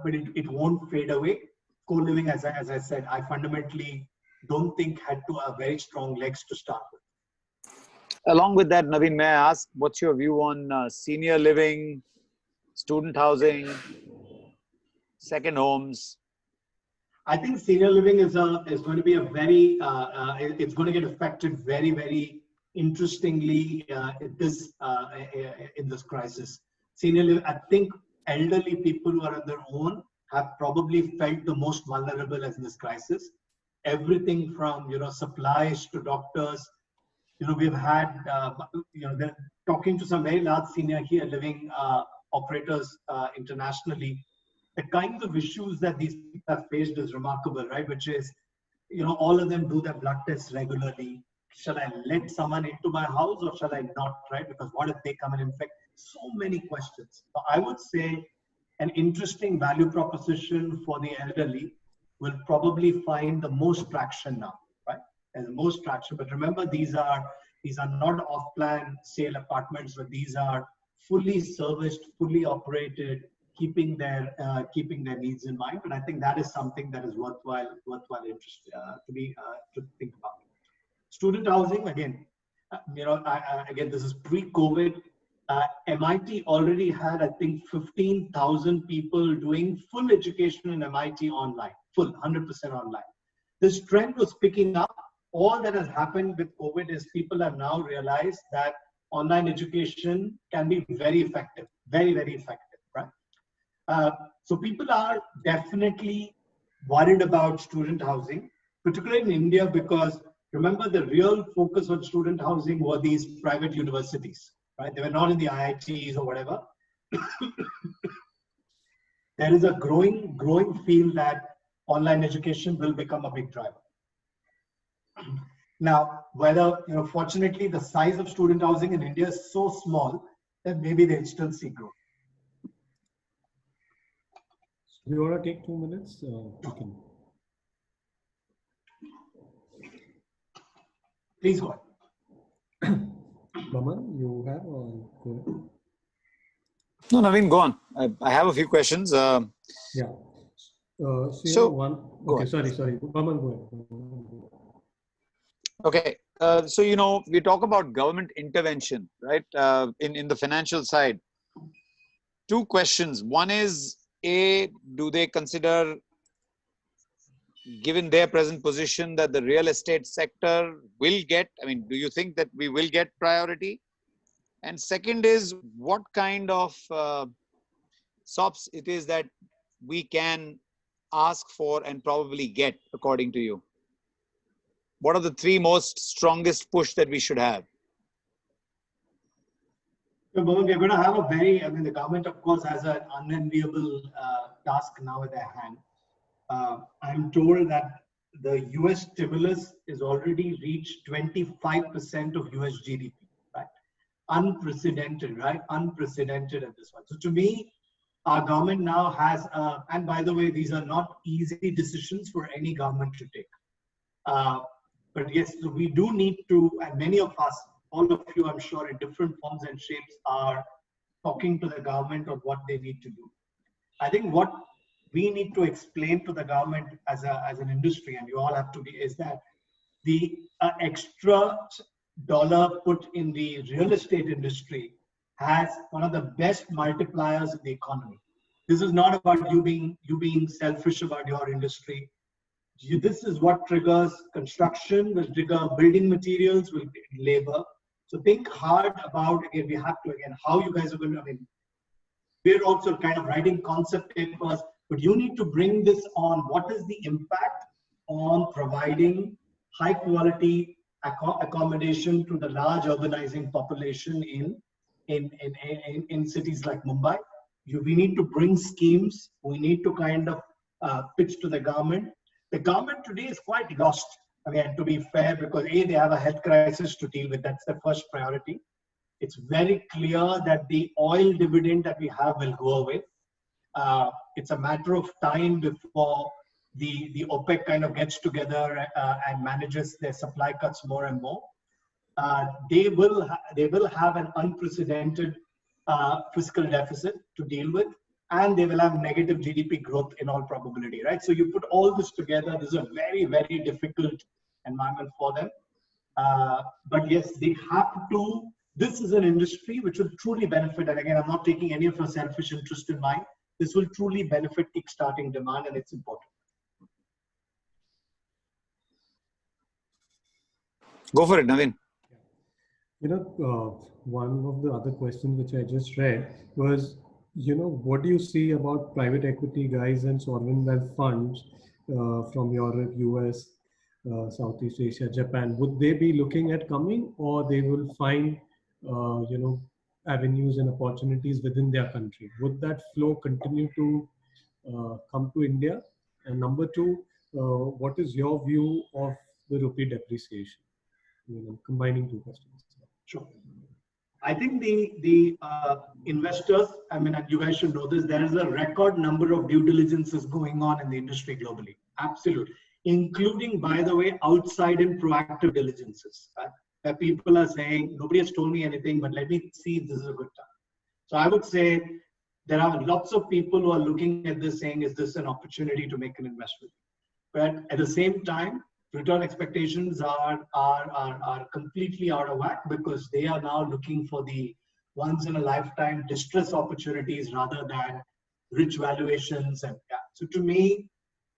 but it won't fade away. Co-living, as I said, I fundamentally don't think had very strong legs to start with. Along with that, Naveen, may I ask, what's your view on senior living, student housing, second homes? I think senior living is going to be a very it's going to get affected very interestingly in this crisis. Senior living, I think elderly people who are on their own have probably felt the most vulnerable as in this crisis. Everything from supplies to doctors. We've had they're talking to some very large senior here living operators internationally. The kinds of issues that these people have faced is remarkable, right? Which is, all of them do their blood tests regularly. Shall I let someone into my house or shall I not, right? Because what if they come and infect? So many questions. So I would say an interesting value proposition for the elderly will probably find the most traction now, right? And the most traction. But remember, these are not off-plan sale apartments, but these are fully serviced, fully operated, keeping their needs in mind. But I think that is something that is worthwhile interest to think about. Student housing, again, again, this is pre-COVID. MIT already had, I think, 15,000 people doing full education in MIT online, full 100% online. This trend was picking up. All that has happened with COVID is people have now realized that online education can be very effective, very effective, right? So people are definitely worried about student housing, particularly in India, because remember the real focus on student housing were these private universities, right? They were not in the IITs or whatever. There is a growing feel that online education will become a big driver. Now, whether, fortunately, the size of student housing in India is so small that maybe they'll still see growth. Do you want to take 2 minutes? Please go ahead. Maman, you have or go ahead? No, Naveen, go on. I have a few questions. Yeah. One. Okay, sorry. Maman, go ahead. Okay, so we talk about government intervention, right? In the financial side. Two questions. One is, do they consider, given their present position, that the real estate sector will get? I mean, do you think that we will get priority? And second is, what kind of SOPs it is that we can ask for and probably get, according to you? What are the three most strongest push that we should have? So, we're going to have the government, of course, has an unenviable task now at their hand. I'm told that the US stimulus is already reached 25% of US GDP, right? Unprecedented, right? Unprecedented at this one. So to me, our government now has, and by the way, these are not easy decisions for any government to take. But yes, we do need to, and many of us, all of you, I'm sure, in different forms and shapes, are talking to the government on what they need to do. I think what we need to explain to the government as an industry, and you all have to be, is that the extra dollar put in the real estate industry has one of the best multipliers in the economy. This is not about you being selfish about your industry. This is what triggers construction, will trigger building materials, will labor. So think hard about, again, we have to, again, how you guys are going to, I mean, we're also kind of writing concept papers, but you need to bring this on. What is the impact on providing high quality accommodation to the large urbanizing population in cities like Mumbai? We need to bring schemes. We need to kind of pitch to the government. The government today is quite lost. I mean, to be fair, because they have a health crisis to deal with. That's the first priority. It's very clear that the oil dividend that we have will go away. It's a matter of time before the OPEC kind of gets together and manages their supply cuts more and more. They will have an unprecedented fiscal deficit to deal with, and they will have negative GDP growth in all probability, right? So you put all this together, this is a very, very difficult environment for them. But yes, they have to, this is an industry which will truly benefit. And again, I'm not taking any of your selfish interest in mind. This will truly benefit kickstarting demand, and it's important. Go for it, Naveen. One of the other questions which I just read was, what do you see about private equity guys and sovereign wealth funds from Europe, US, Southeast Asia, Japan? Would they be looking at coming, or they will find, avenues and opportunities within their country? Would that flow continue to come to India? And number two, what is your view of the rupee depreciation? Combining two questions. Sure. I think the investors, I mean, and you guys should know this, there is a record number of due diligences going on in the industry globally. Absolutely. Including, by the way, outside and proactive diligences. Where people are saying, nobody has told me anything, but let me see if this is a good time. So I would say there are lots of people who are looking at this saying, is this an opportunity to make an investment? But at the same time, return expectations are completely out of whack because they are now looking for the once in a lifetime distress opportunities rather than rich valuations. And so to me,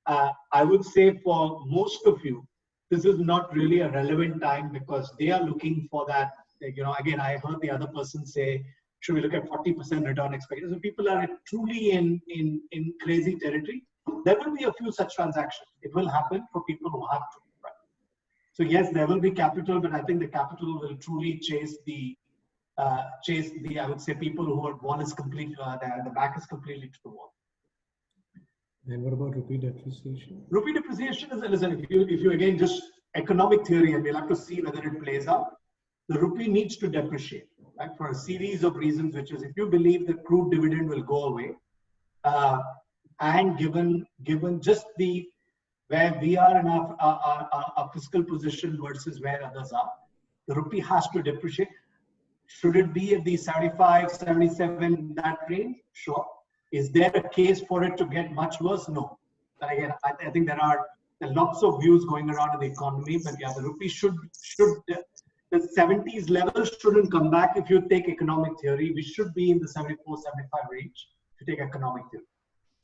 I would say for most of you, this is not really a relevant time because they are looking for that. Again, I heard the other person say, should we look at 40% return expectations? So people are truly in crazy territory. There will be a few such transactions. It will happen for people who have to. Right? So yes, there will be capital, but I think the capital will truly chase the I would say people who are wall is completely the back is completely to the wall. And what about rupee depreciation? Rupee depreciation is, listen, if you again just economic theory, and we'll have to see whether it plays out. The rupee needs to depreciate, right, for a series of reasons, which is if you believe the crude dividend will go away, and given just where we are in our fiscal position versus where others are, the rupee has to depreciate. Should it be at the 75, 77, that range? Sure. Is there a case for it to get much worse? No. But again, I think there are lots of views going around in the economy, but yeah, the rupee should the 70s level shouldn't come back. If you take economic theory, we should be in the 74, 75 range to take economic theory.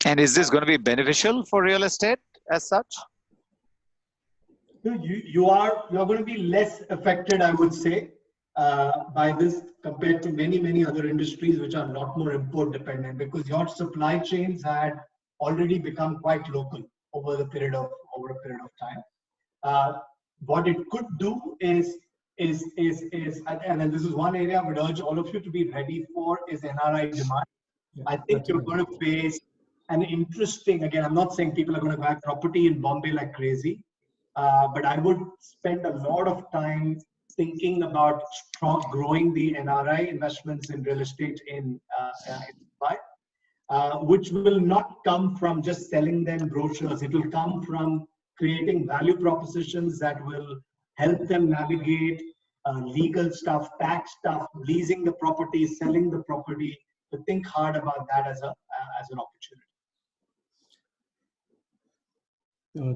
And is this going to be beneficial for real estate as such? You are going to be less affected, I would say, by this compared to many other industries which are a lot more import dependent, because your supply chains had already become quite local over a period of time. What it could do is and this is one area I would urge all of you to be ready for, is NRI demand. Yeah, I think you're going to face an interesting, again, I'm not saying people are going to buy property in Bombay like crazy, but I would spend a lot of time thinking about growing the NRI investments in real estate in Mumbai, which will not come from just selling them brochures. It will come from creating value propositions that will help them navigate legal stuff, tax stuff, leasing the property, selling the property, to think hard about that as an opportunity.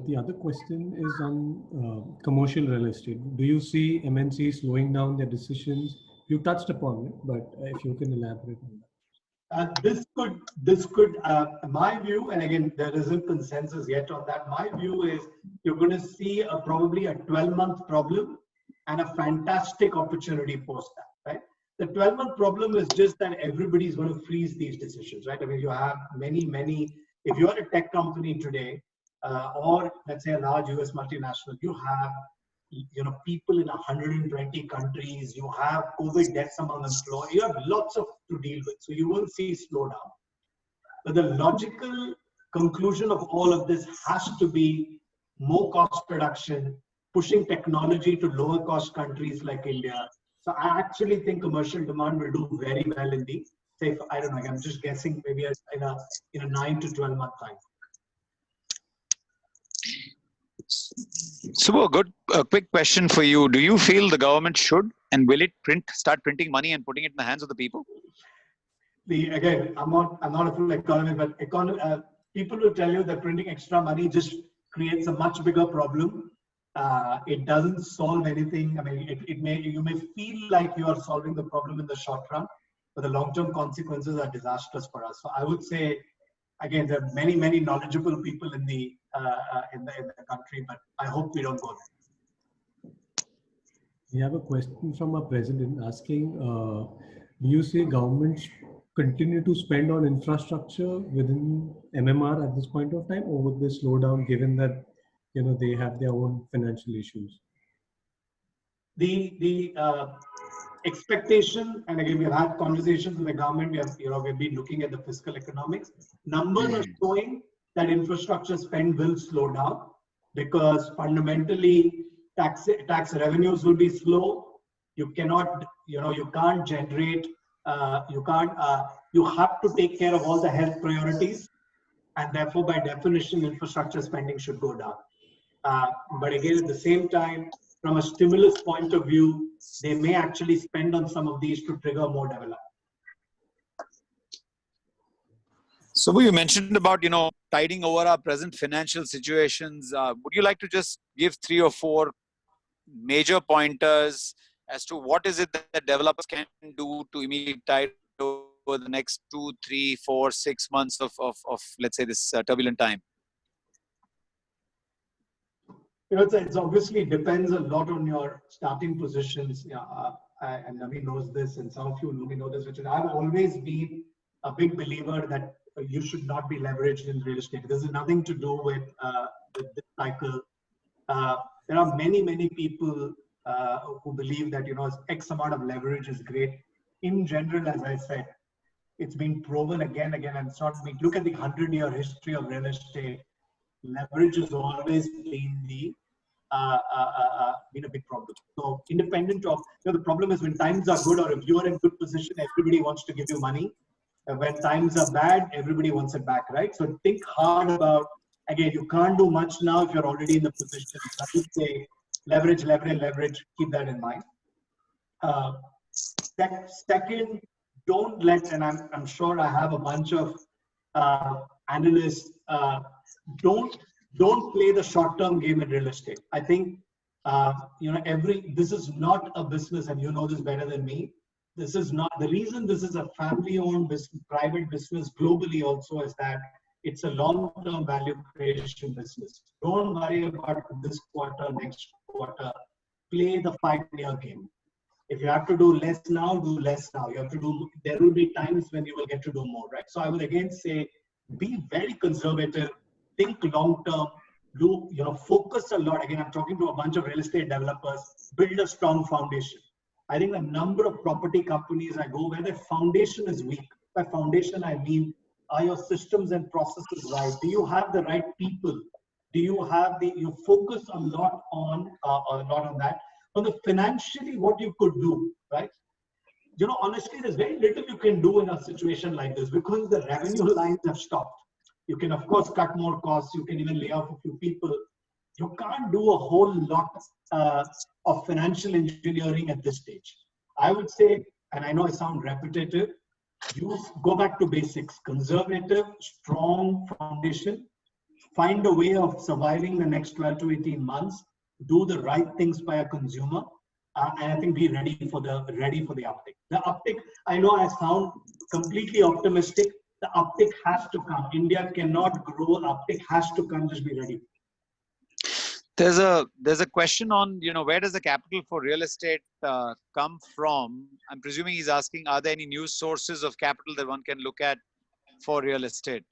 The other question is on commercial real estate. Do you see MNCs slowing down their decisions? You touched upon it, but if you can elaborate on that. This could, my view, and again, there isn't consensus yet on that. My view is you're going to see probably a 12-month problem and a fantastic opportunity post that, right? The 12-month problem is just that everybody's going to freeze these decisions, right? I mean, you have many, if you're a tech company today, or let's say a large US multinational, you have people in 120 countries, you have COVID deaths among employees, you have lots to deal with. So you will see slowdown. But the logical conclusion of all of this has to be more cost reduction, pushing technology to lower cost countries like India. So I actually think commercial demand will do very well in the, say, I don't know, I'm just guessing, maybe in a 9 to 12 month time. So a quick question for you. Do you feel the government should and will it start printing money and putting it in the hands of the people? Again, I'm not a full economist, but people will tell you that printing extra money just creates a much bigger problem. It doesn't solve anything. I mean, you may feel like you are solving the problem in the short run, but the long-term consequences are disastrous for us. So I would say, again, there are many knowledgeable people in the country, but I hope we don't go there. We have a question from our president asking, do you see governments continue to spend on infrastructure within MMR at this point of time, or would they slow down given that they have their own financial issues? The expectation, and again, we've had conversations with the government. We've been looking at the fiscal economics. Numbers are showing that infrastructure spend will slow down because fundamentally tax revenues will be slow. You cannot, you can't generate, you have to take care of all the health priorities, and therefore, by definition, infrastructure spending should go down. But again, at the same time, from a stimulus point of view, they may actually spend on some of these to trigger more development. So you mentioned about, tiding over our present financial situations. Would you like to just give 3 or 4 major pointers as to what is it that developers can do to immediately tide over the next 2, 3, 4, 6 months of let's say, this turbulent time? It's obviously depends a lot on your starting positions. And Naveen knows this, and some of you know this, which is I've always been a big believer that you should not be leveraged in real estate. This has nothing to do with this cycle. There are many people who believe that X amount of leverage is great. In general, as I said, it's been proven again, and it's not me. Look at the 100-year history of real estate. Leverage has always been been a big problem. So independent of the problem is when times are good, or if you are in good position, everybody wants to give you money. When times are bad, everybody wants it back, right? So think hard about, again, you can't do much now if you're already in the position. I would say leverage, keep that in mind. Second, don't let, and I'm sure I have a bunch of analysts, don't play the short-term game in real estate. I think, this is not a business, and you know this better than me. This is not, the reason this is a family-owned business, private business globally also is that it's a long-term value creation business. Don't worry about this quarter, next quarter. Play the 5-year game. If you have to do less now, do less now. You have to do, there will be times when you will get to do more, right? So I would again say, be very conservative, think long-term, focus a lot. Again, I'm talking to a bunch of real estate developers, build a strong foundation. I think a number of property companies I go where their foundation is weak. By foundation, I mean, are your systems and processes right? Do you have the right people? Do you have you focus a lot on that? On the financially, what you could do, right? Honestly, there's very little you can do in a situation like this because the revenue lines have stopped. You can, of course, cut more costs. You can even lay off a few people. You can't do a whole lot of financial engineering at this stage. I would say, and I know I sound repetitive, go back to basics, conservative, strong foundation, find a way of surviving the next 12 to 18 months, do the right things by a consumer, and I think be ready for the uptick. The uptick, I know I sound completely optimistic. The uptick has to come. India cannot grow. Uptick has to come. Just be ready. There's a question on, where does the capital for real estate come from? I'm presuming he's asking, are there any new sources of capital that one can look at for real estate?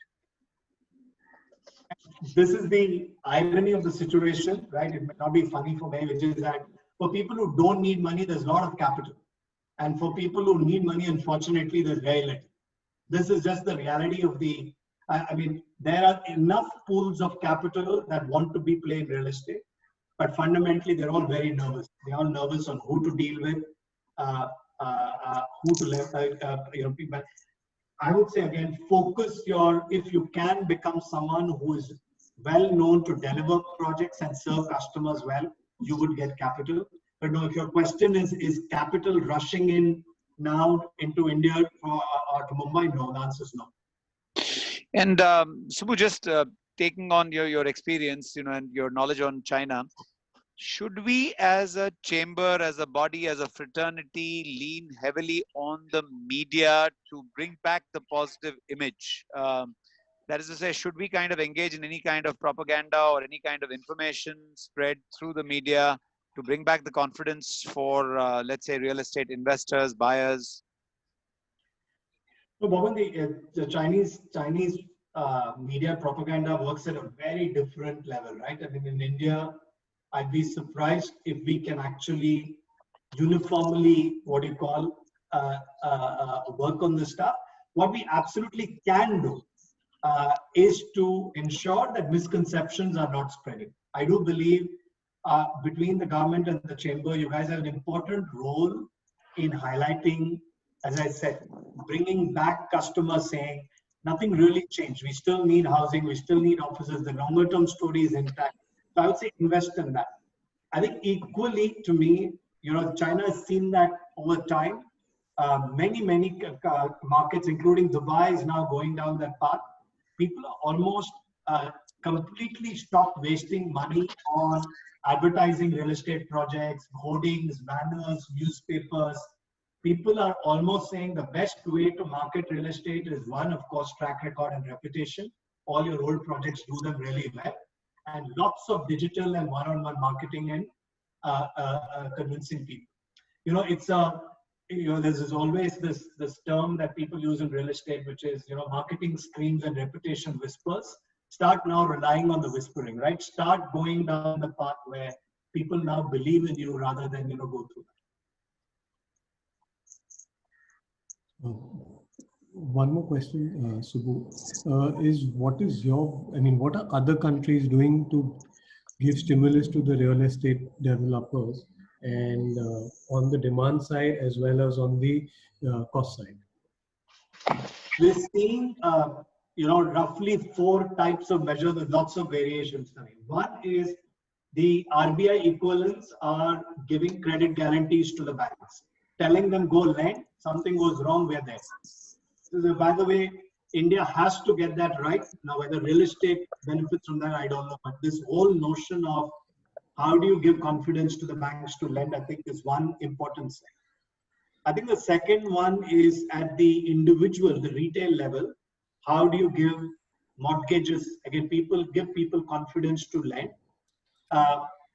This is the irony of the situation, right? It may not be funny for me, which is that for people who don't need money, there's a lot of capital. And for people who need money, unfortunately, there's very little. This is just the reality of there are enough pools of capital that want to be playing real estate, but fundamentally, they're all very nervous. They're all nervous on who to deal with, who to let, people. I would say again, if you can become someone who is well known to deliver projects and serve customers well, you would get capital. But no, if your question is capital rushing in now into India or to Mumbai, no, the answer is no. And Subbu, just taking on your experience, and your knowledge on China, should we as a chamber, as a body, as a fraternity lean heavily on the media to bring back the positive image? That is to say, should we kind of engage in any kind of propaganda or any kind of information spread through the media to bring back the confidence for, let's say, real estate investors, buyers? So, Boban, the Chinese media propaganda works at a very different level, right? I mean, in India, I'd be surprised if we can actually uniformly, work on this stuff. What we absolutely can do is to ensure that misconceptions are not spreading. I do believe between the government and the chamber, you guys have an important role in highlighting, as I said, bringing back customers saying nothing really changed. We still need housing, we still need offices, the longer term story is intact. So I would say invest in that. I think equally to me, China has seen that over time. Many markets, including Dubai, is now going down that path. People are almost completely stopped wasting money on advertising real estate projects, hoardings, banners, newspapers. People are almost saying the best way to market real estate is one, of course, track record and reputation. All your old projects, do them really well. And lots of digital and one-on-one marketing and convincing people. There's always this term that people use in real estate, which is, marketing screams and reputation whispers. Start now relying on the whispering, right? Start going down the path where people now believe in you rather than, go through that. One more question, Subbu, is what are other countries doing to give stimulus to the real estate developers, and on the demand side as well as on the cost side? We're seeing, roughly 4 types of measures with lots of variations coming. One is the RBI equivalents are giving credit guarantees to the banks, telling them go lend, something goes wrong, we're there. So, by the way, India has to get that right. Now, whether real estate benefits from that, I don't know. But this whole notion of how do you give confidence to the banks to lend, I think is one important thing. I think the second one is at the individual, the retail level. How do you give mortgages? Again, give people confidence to lend.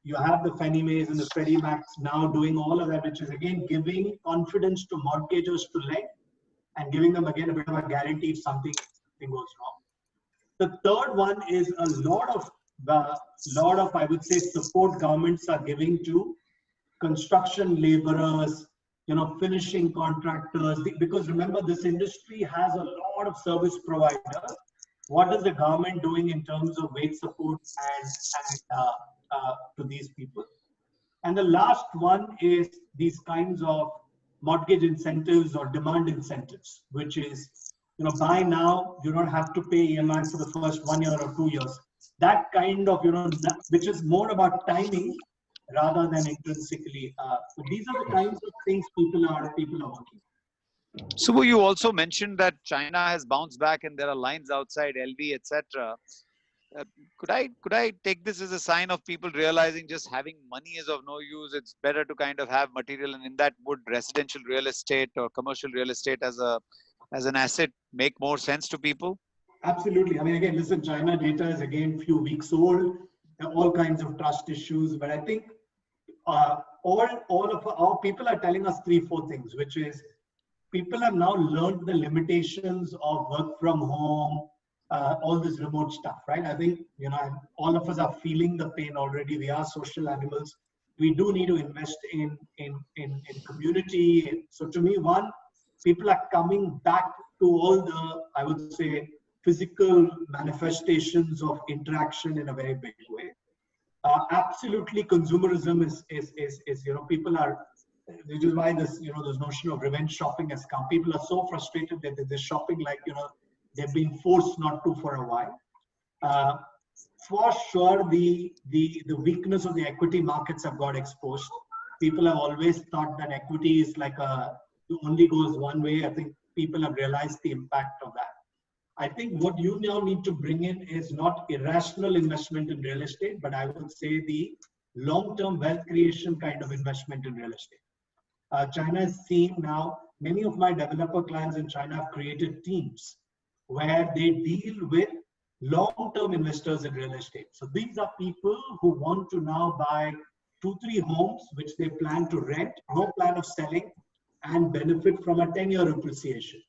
You have the Fannie Mae's and the Freddie Macs now doing all of that, which is again giving confidence to mortgagors to lend and giving them again a bit of a guarantee if something goes wrong. The third one is a lot of I would say support governments are giving to construction laborers, finishing contractors, because remember this industry has a lot of service providers. What is the government doing in terms of wage support and to these people? And the last one is these kinds of mortgage incentives or demand incentives, which is, buy now, you don't have to pay EMI for the first 1 year or 2 years. That kind of, which is more about timing rather than intrinsically. So these are the kinds of things people are working. So you also mentioned that China has bounced back and there are lines outside LV, etc. Could I take this as a sign of people realizing just having money is of no use? It's better to kind of have material, and in that would residential real estate or commercial real estate as an asset make more sense to people? Absolutely. I mean, again, listen, China data is again few weeks old. There are all kinds of trust issues, but I think all of our people are telling us 3-4 things, which is people have now learned the limitations of work from home, all this remote stuff, right? I think, all of us are feeling the pain already. We are social animals. We do need to invest in community. So to me, one, people are coming back to all the, I would say, physical manifestations of interaction in a very big way. Absolutely, consumerism is people are, which is why this this notion of revenge shopping has come. People are so frustrated that they're shopping like they've been forced not to for a while. For sure, the weakness of the equity markets have got exposed. People have always thought that equity is like it only goes one way. I think people have realized the impact of that. I think what you now need to bring in is not irrational investment in real estate, but I would say the long-term wealth creation kind of investment in real estate. China is seeing now, many of my developer clients in China have created teams where they deal with long-term investors in real estate. So these are people who want to now buy 2-3 homes which they plan to rent, no plan of selling, and benefit from a 10-year appreciation.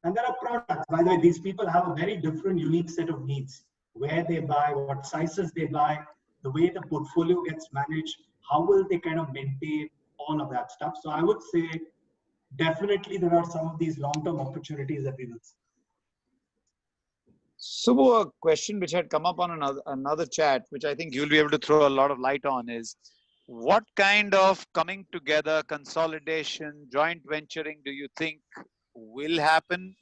And there are products. By the way, these people have a very different, unique set of needs. Where they buy, what sizes they buy, the way the portfolio gets managed, how will they kind of maintain all of that stuff. So I would say definitely there are some of these long-term opportunities that we will see. So a question which had come up on another chat, which I think you'll be able to throw a lot of light on, is what kind of coming together, consolidation, joint venturing do you think will happen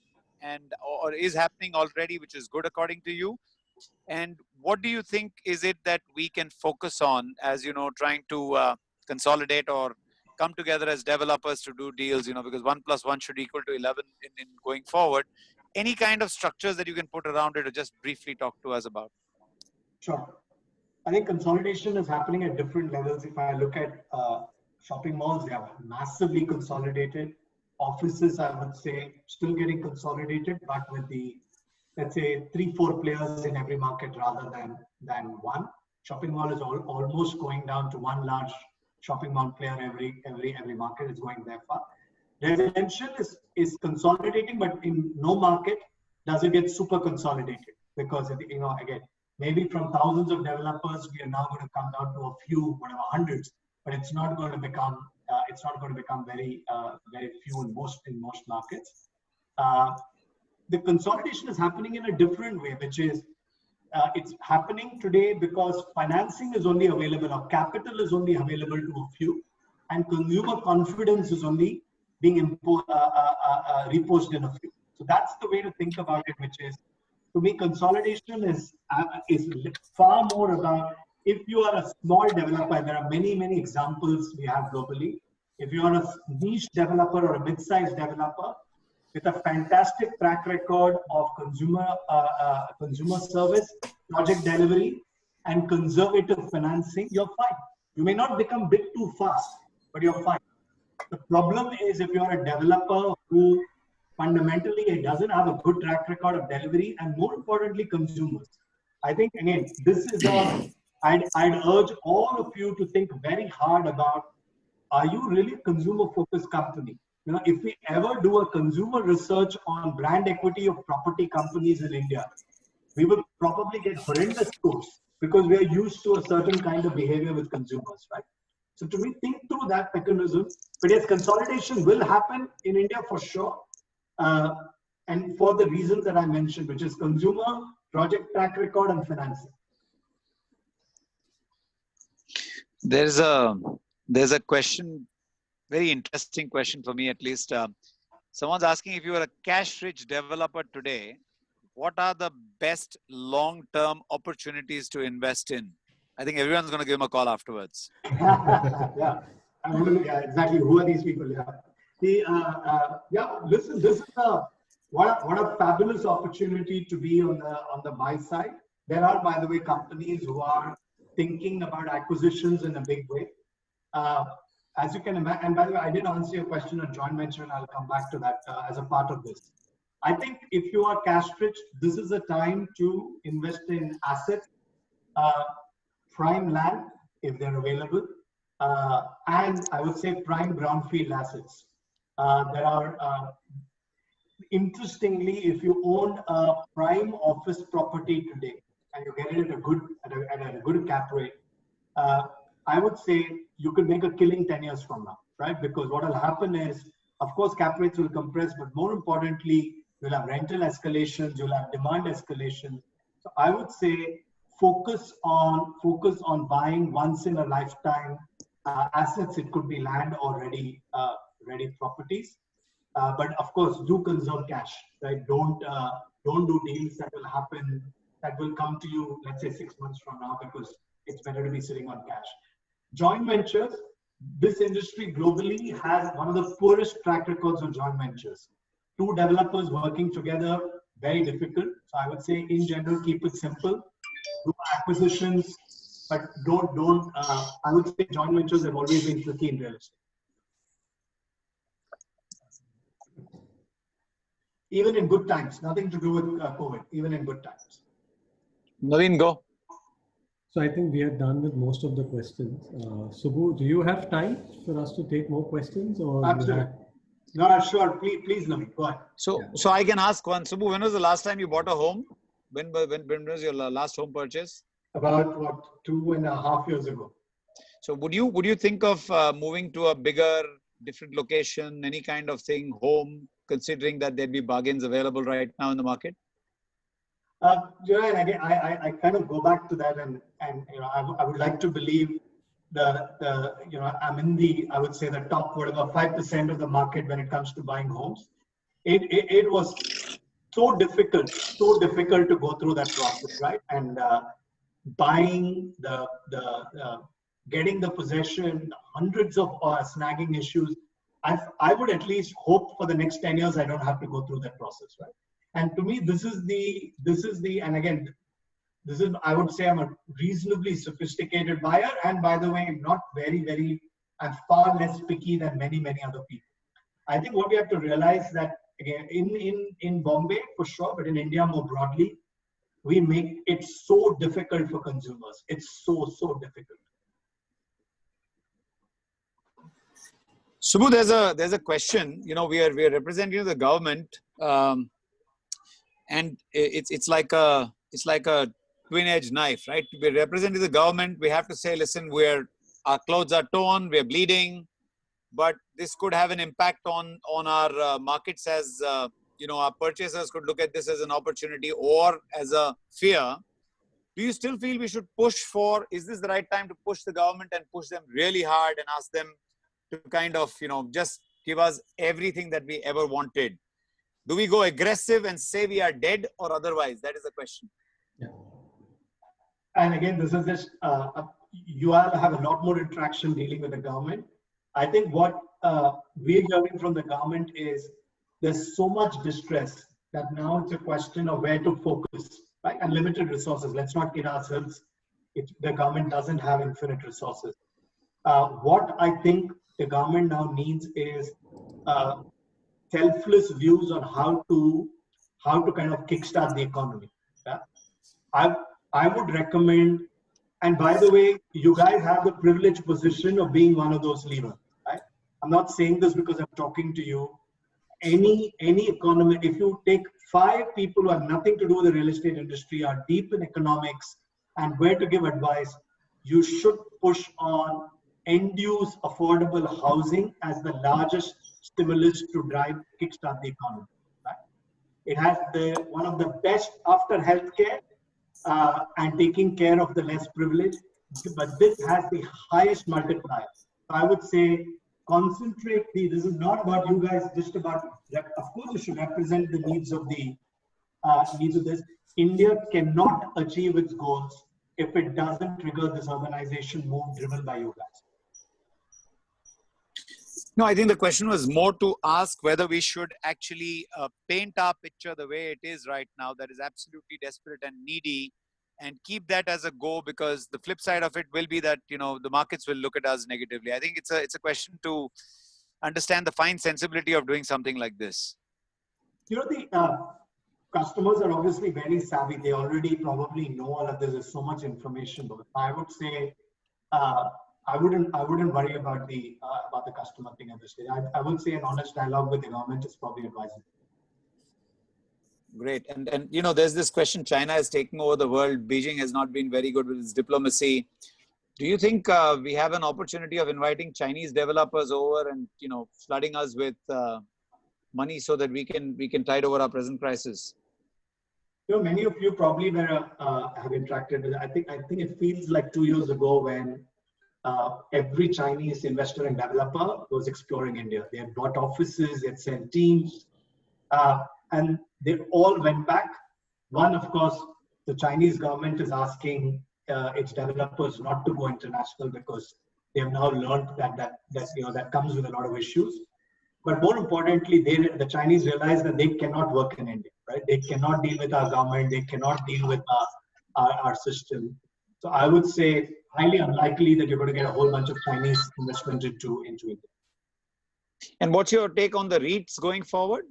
and or is happening already, which is good according to you? And what do you think is it that we can focus on as, trying to consolidate or come together as developers to do deals, because 1 + 1 should equal to 11 in going forward. Any kind of structures that you can put around it or just briefly talk to us about? Sure. I think consolidation is happening at different levels. If I look at shopping malls, they are massively consolidated. Offices, I would say, still getting consolidated, but with the, let's say, 3-4 players in every market rather than one. Shopping mall is almost going down to one large shopping mall player every market is going there far. Residential is consolidating, but in no market does it get super consolidated, because again, maybe from thousands of developers we are now going to come down to a few, whatever, hundreds, but it's not going to become very few in most markets. The consolidation is happening in a different way, which is it's happening today because financing is only available, or capital is only available to a few, and consumer confidence is only being reposed in a few. So that's the way to think about it, which is, to me, consolidation is far more about, if you are a small developer, and there are many examples we have globally. If you are a niche developer or a mid-sized developer with a fantastic track record of consumer service, project delivery, and conservative financing, you're fine. You may not become big too fast, but you're fine. The problem is if you're a developer who fundamentally doesn't have a good track record of delivery, and more importantly, consumers. I think, again, this is I'd urge all of you to think very hard about, are you really a consumer-focused company? If we ever do a consumer research on brand equity of property companies in India, we will probably get horrendous scores, because we are used to a certain kind of behavior with consumers, right? So to me, think through that mechanism. But yes, consolidation will happen in India for sure. And for the reasons that I mentioned, which is consumer, project track record, and financing. There's a question, very interesting question for me at least. Someone's asking, if you are a cash-rich developer today, what are the best long-term opportunities to invest in? I think everyone's going to give him a call afterwards. Yeah, exactly. Who are these people? Listen, this is what a fabulous opportunity to be on the buy side. There are, by the way, companies who are thinking about acquisitions in a big way. As you can imagine, and by the way, I did answer your question on joint venture, and I'll come back to that as a part of this. I think if you are cash rich, this is a time to invest in assets, prime land, if they're available, and I would say prime brownfield assets. There are, interestingly, if you own a prime office property today and you get it at a good cap rate, I would say you could make a killing 10 years from now, right? Because what will happen is, of course, cap rates will compress, but more importantly, you'll have rental escalations, you'll have demand escalation. So I would say focus on buying once in a lifetime assets. It could be land or ready properties, but of course, do conserve cash, right? Don't do deals that will happen, that will come to you, let's say 6 months from now, because it's better to be sitting on cash. Joint ventures, this industry globally has one of the poorest track records of joint ventures. Two developers working together, very difficult. So I would say, in general, keep it simple. Do acquisitions, but don't. I would say joint ventures have always been tricky in real estate. Even in good times, nothing to do with COVID. Even in good times. Naveen, go. So I think we are done with most of the questions. Subbu, do you have time for us to take more questions, or Absolutely. No, sure. Please, Naveen, go ahead. So I can ask one. Subbu, when was the last time you bought a home? When was your last home purchase? About 2.5 years ago. So would you think of moving to a bigger, different location, any kind of thing, home, considering that there'd be bargains available right now in the market? And again, I kind of go back to that, and I would like to believe I'm in I would say the top 5% of the market when it comes to buying homes. It was so difficult to go through that process, right? And buying getting the possession, hundreds of snagging issues. I would at least hope for the next 10 years I don't have to go through that process, right? And to me, this is the, and again, I would say I'm a reasonably sophisticated buyer. And by the way, not I'm far less picky than many other people. I think what we have to realize that, again, in Bombay for sure, but in India more broadly, we make it so difficult for consumers. It's so difficult. Subbu, there's a question. We are representing the government, and it's like a twin-edged knife, right? We're representing the government. We have to say, listen, our clothes are torn, we're bleeding, but this could have an impact on our markets as our purchasers could look at this as an opportunity or as a fear. Do you still feel we should push for? Is this the right time to push the government and push them really hard and ask them to kind of just give us everything that we ever wanted? Do we go aggressive and say we are dead, or otherwise? That is the question. Yeah. And again, this is just, you all have a lot more interaction dealing with the government. I think what we're hearing from the government is there's so much distress that now it's a question of where to focus, right? And limited resources. Let's not kid ourselves. The government doesn't have infinite resources. What I think the government now needs is selfless views on how to kind of kickstart the economy. Yeah? I would recommend, and by the way, you guys have the privileged position of being one of those levers, right? I'm not saying this because I'm talking to you. Any economy, if you take 5 people who have nothing to do with the real estate industry, are deep in economics and where to give advice, you should push on end-use affordable housing as the largest stimulus to kickstart the economy. Right? It has one of the best after healthcare and taking care of the less privileged, but this has the highest multiplier. I would say concentrate. This is not about you guys, just about, of course, you should represent the needs of this. India cannot achieve its goals if it doesn't trigger this urbanization move driven by you guys. No, I think the question was more to ask whether we should actually paint our picture the way it is right now, that is absolutely desperate and needy, and keep that as a go, because the flip side of it will be that, the markets will look at us negatively. I think it's a question to understand the fine sensibility of doing something like this. The customers are obviously very savvy. They already probably know all of this. There's so much information, but I would say, I wouldn't worry about the customer thing at this stage. I would say an honest dialogue with the government is probably advisable. Great. And there's this question, China is taking over the world. Beijing has not been very good with its diplomacy. Do you think we have an opportunity of inviting Chinese developers over and, flooding us with money so that we can tide over our present crisis? Many of you probably have interacted with it. I think it feels like 2 years ago when every Chinese investor and developer was exploring India. They had bought offices, they had sent teams, and they all went back. One, of course, the Chinese government is asking its developers not to go international because they have now learned that comes with a lot of issues. But more importantly, the Chinese realize that they cannot work in India, right? They cannot deal with our government. They cannot deal with our system. So I would say highly unlikely that you're going to get a whole bunch of Chinese investment into India. And what's your take on the REITs going forward?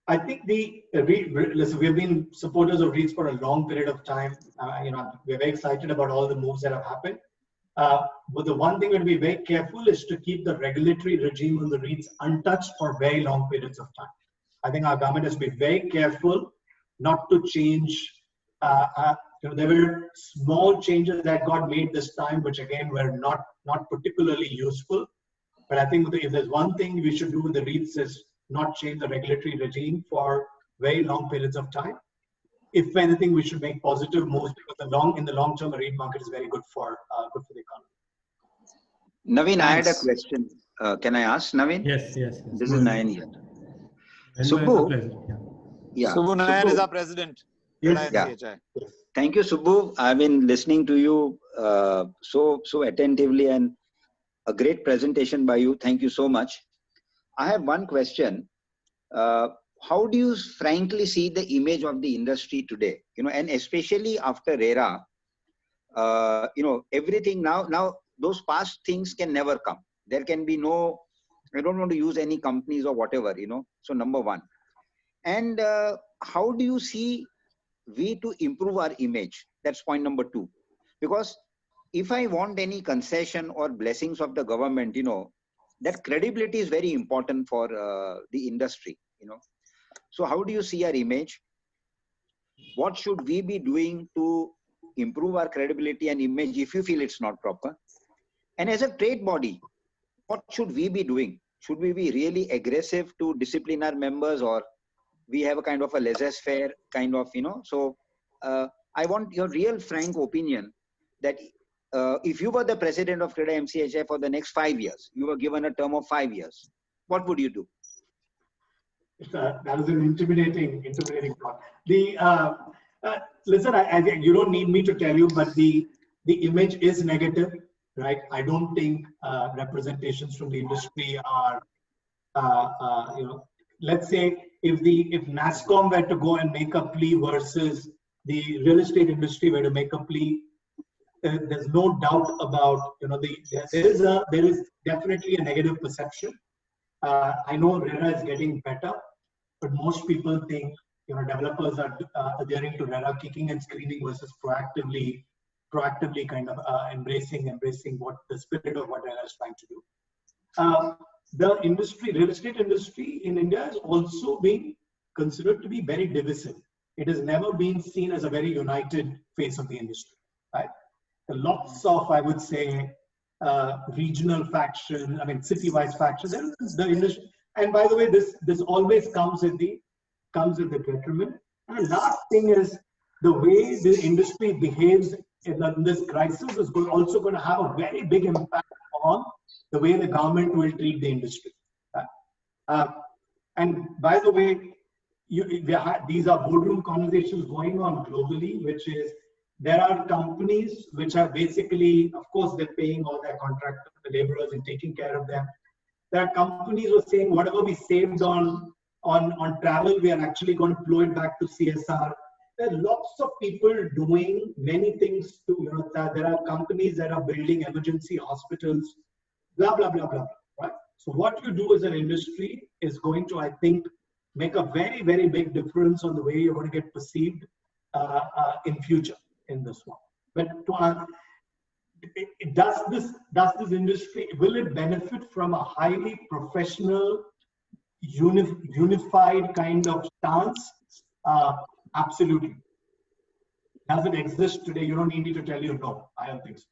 I think listen, we've been supporters of REITs for a long period of time. We're very excited about all the moves that have happened. But the one thing we're going to be very careful is to keep the regulatory regime on the REITs untouched for very long periods of time. I think our government has to be very careful not to change. There were small changes that got made this time, which again were not particularly useful. But I think if there's one thing we should do with the REITs is not change the regulatory regime for very long periods of time. If anything, we should make positive moves because in the long term, the REIT market is very good for the economy. Naveen, I had a question. Can I ask, Naveen? Yes. This is Nayan here. Subbu. Yeah. Subbu Nayan is our president. Yes. Yeah. Thank you, Subbu. I've been listening to you so attentively, and a great presentation by you. Thank you so much. I have one question. How do you frankly see the image of the industry today? And especially after RERA, everything now those past things can never come. There can be no, I don't want to use any companies or whatever, So number one. And how do you see we to improve our image? That's point number two. Because if I want any concession or blessings of the government, that credibility is very important for the industry, So how do you see our image? What should we be doing to improve our credibility and image if you feel it's not proper? And as a trade body, what should we be doing? Should we be really aggressive to discipline our members, or we have a kind of a laissez-faire kind of, So I want your real frank opinion that if you were the president of CREDA MCHI for the next 5 years, you were given a term of 5 years, what would you do? That is an intimidating thought. Listen, you don't need me to tell you, but the image is negative, right? I don't think representations from the industry are, let's say if NASSCOM were to go and make a plea versus the real estate industry were to make a plea, there's no doubt about, there is definitely a negative perception. I know RERA is getting better, but most people think, developers are adhering to RERA, kicking and screaming versus proactively kind of embracing what the spirit of what RERA is trying to do. The real estate industry in India is also being considered to be very divisive. It has never been seen as a very united face of the industry, right? There are lots of, I would say, regional faction, city-wise faction. The industry, and by the way, this always comes with the detriment. And the last thing is the way the industry behaves in this crisis is also going to have a very big impact on the way the government will treat the industry. And by the way, these are boardroom conversations going on globally, which is there are companies which are basically, of course, they're paying all their contractors, the laborers, and taking care of them. There are companies who are saying whatever we saved on travel, we are actually going to flow it back to CSR. There are lots of people doing many things to, there are companies that are building emergency hospitals, blah, blah, blah, blah, right? So what you do as an industry is going to, I think, make a very, very big difference on the way you're going to get perceived in future in this one. But does this industry, will it benefit from a highly professional, unified kind of stance? Absolutely. Does it exist today? You don't need me to tell you no. I don't think so.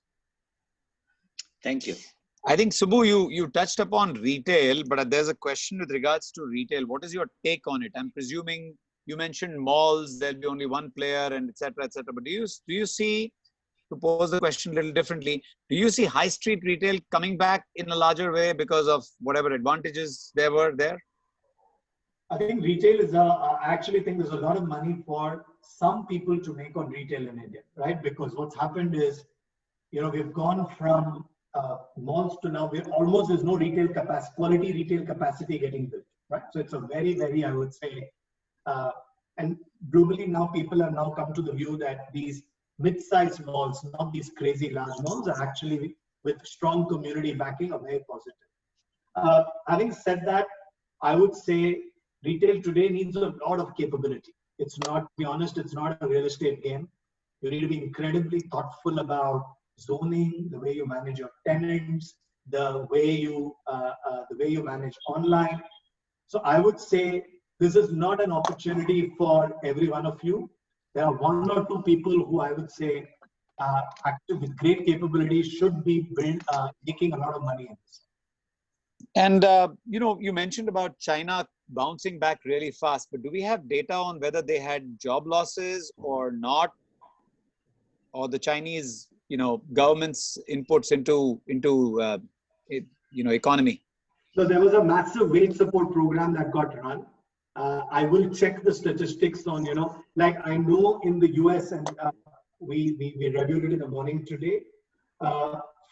Thank you. I think, Subbu, you touched upon retail, but there's a question with regards to retail. What is your take on it? I'm presuming you mentioned malls, there'll be only one player, and et cetera, et cetera. But do you see, to pose the question a little differently, do you see high street retail coming back in a larger way because of whatever advantages there were there? I think retail is, I actually think there's a lot of money for some people to make on retail in India, right? Because what's happened is, we've gone from malls to now, there's no retail capacity, quality retail capacity getting built, right? So it's a very, very, I would say, and globally now people have now come to the view that these mid-sized malls, not these crazy large malls, are actually with strong community backing are very positive. Having said that, I would say retail today needs a lot of capability. It's not, to be honest, it's not a real estate game. You need to be incredibly thoughtful about zoning, the way you manage your tenants, the way you manage online. So I would say this is not an opportunity for every one of you. There are one or two people who I would say active with great capabilities should be making a lot of money in this. And you mentioned about China bouncing back really fast, but do we have data on whether they had job losses or not, or the Chinese, government's inputs into economy? So there was a massive wage support program that got run. I will check the statistics on, like I know in the US, and we reviewed it in the morning today,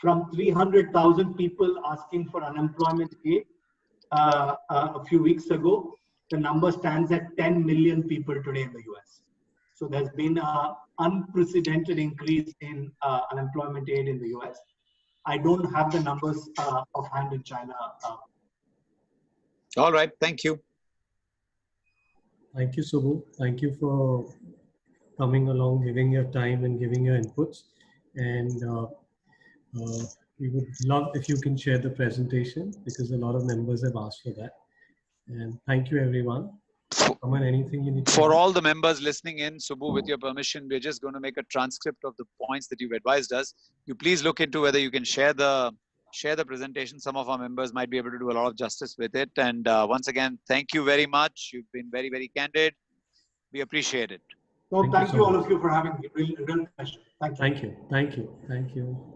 from 300,000 people asking for unemployment aid a few weeks ago, the number stands at 10 million people today in the US. So there's been an unprecedented increase in unemployment aid in the US. I don't have the numbers offhand in China. All right, thank you. Thank you, Subbu. Thank you for coming along, giving your time and giving your inputs. And we would love if you can share the presentation, because a lot of members have asked for that. And thank you, everyone. Aman, anything you need to For add? all the members listening in, Subbu, with your permission, we're just going to make a transcript of the points that you've advised us. You please look into whether you can share the presentation. Some of our members might be able to do a lot of justice with it. And once again, thank you very much. You've been very, very candid. We appreciate it. So thank so you all much. of you for having me. Real pleasure. Thank you. Thank you. Thank you. Thank you.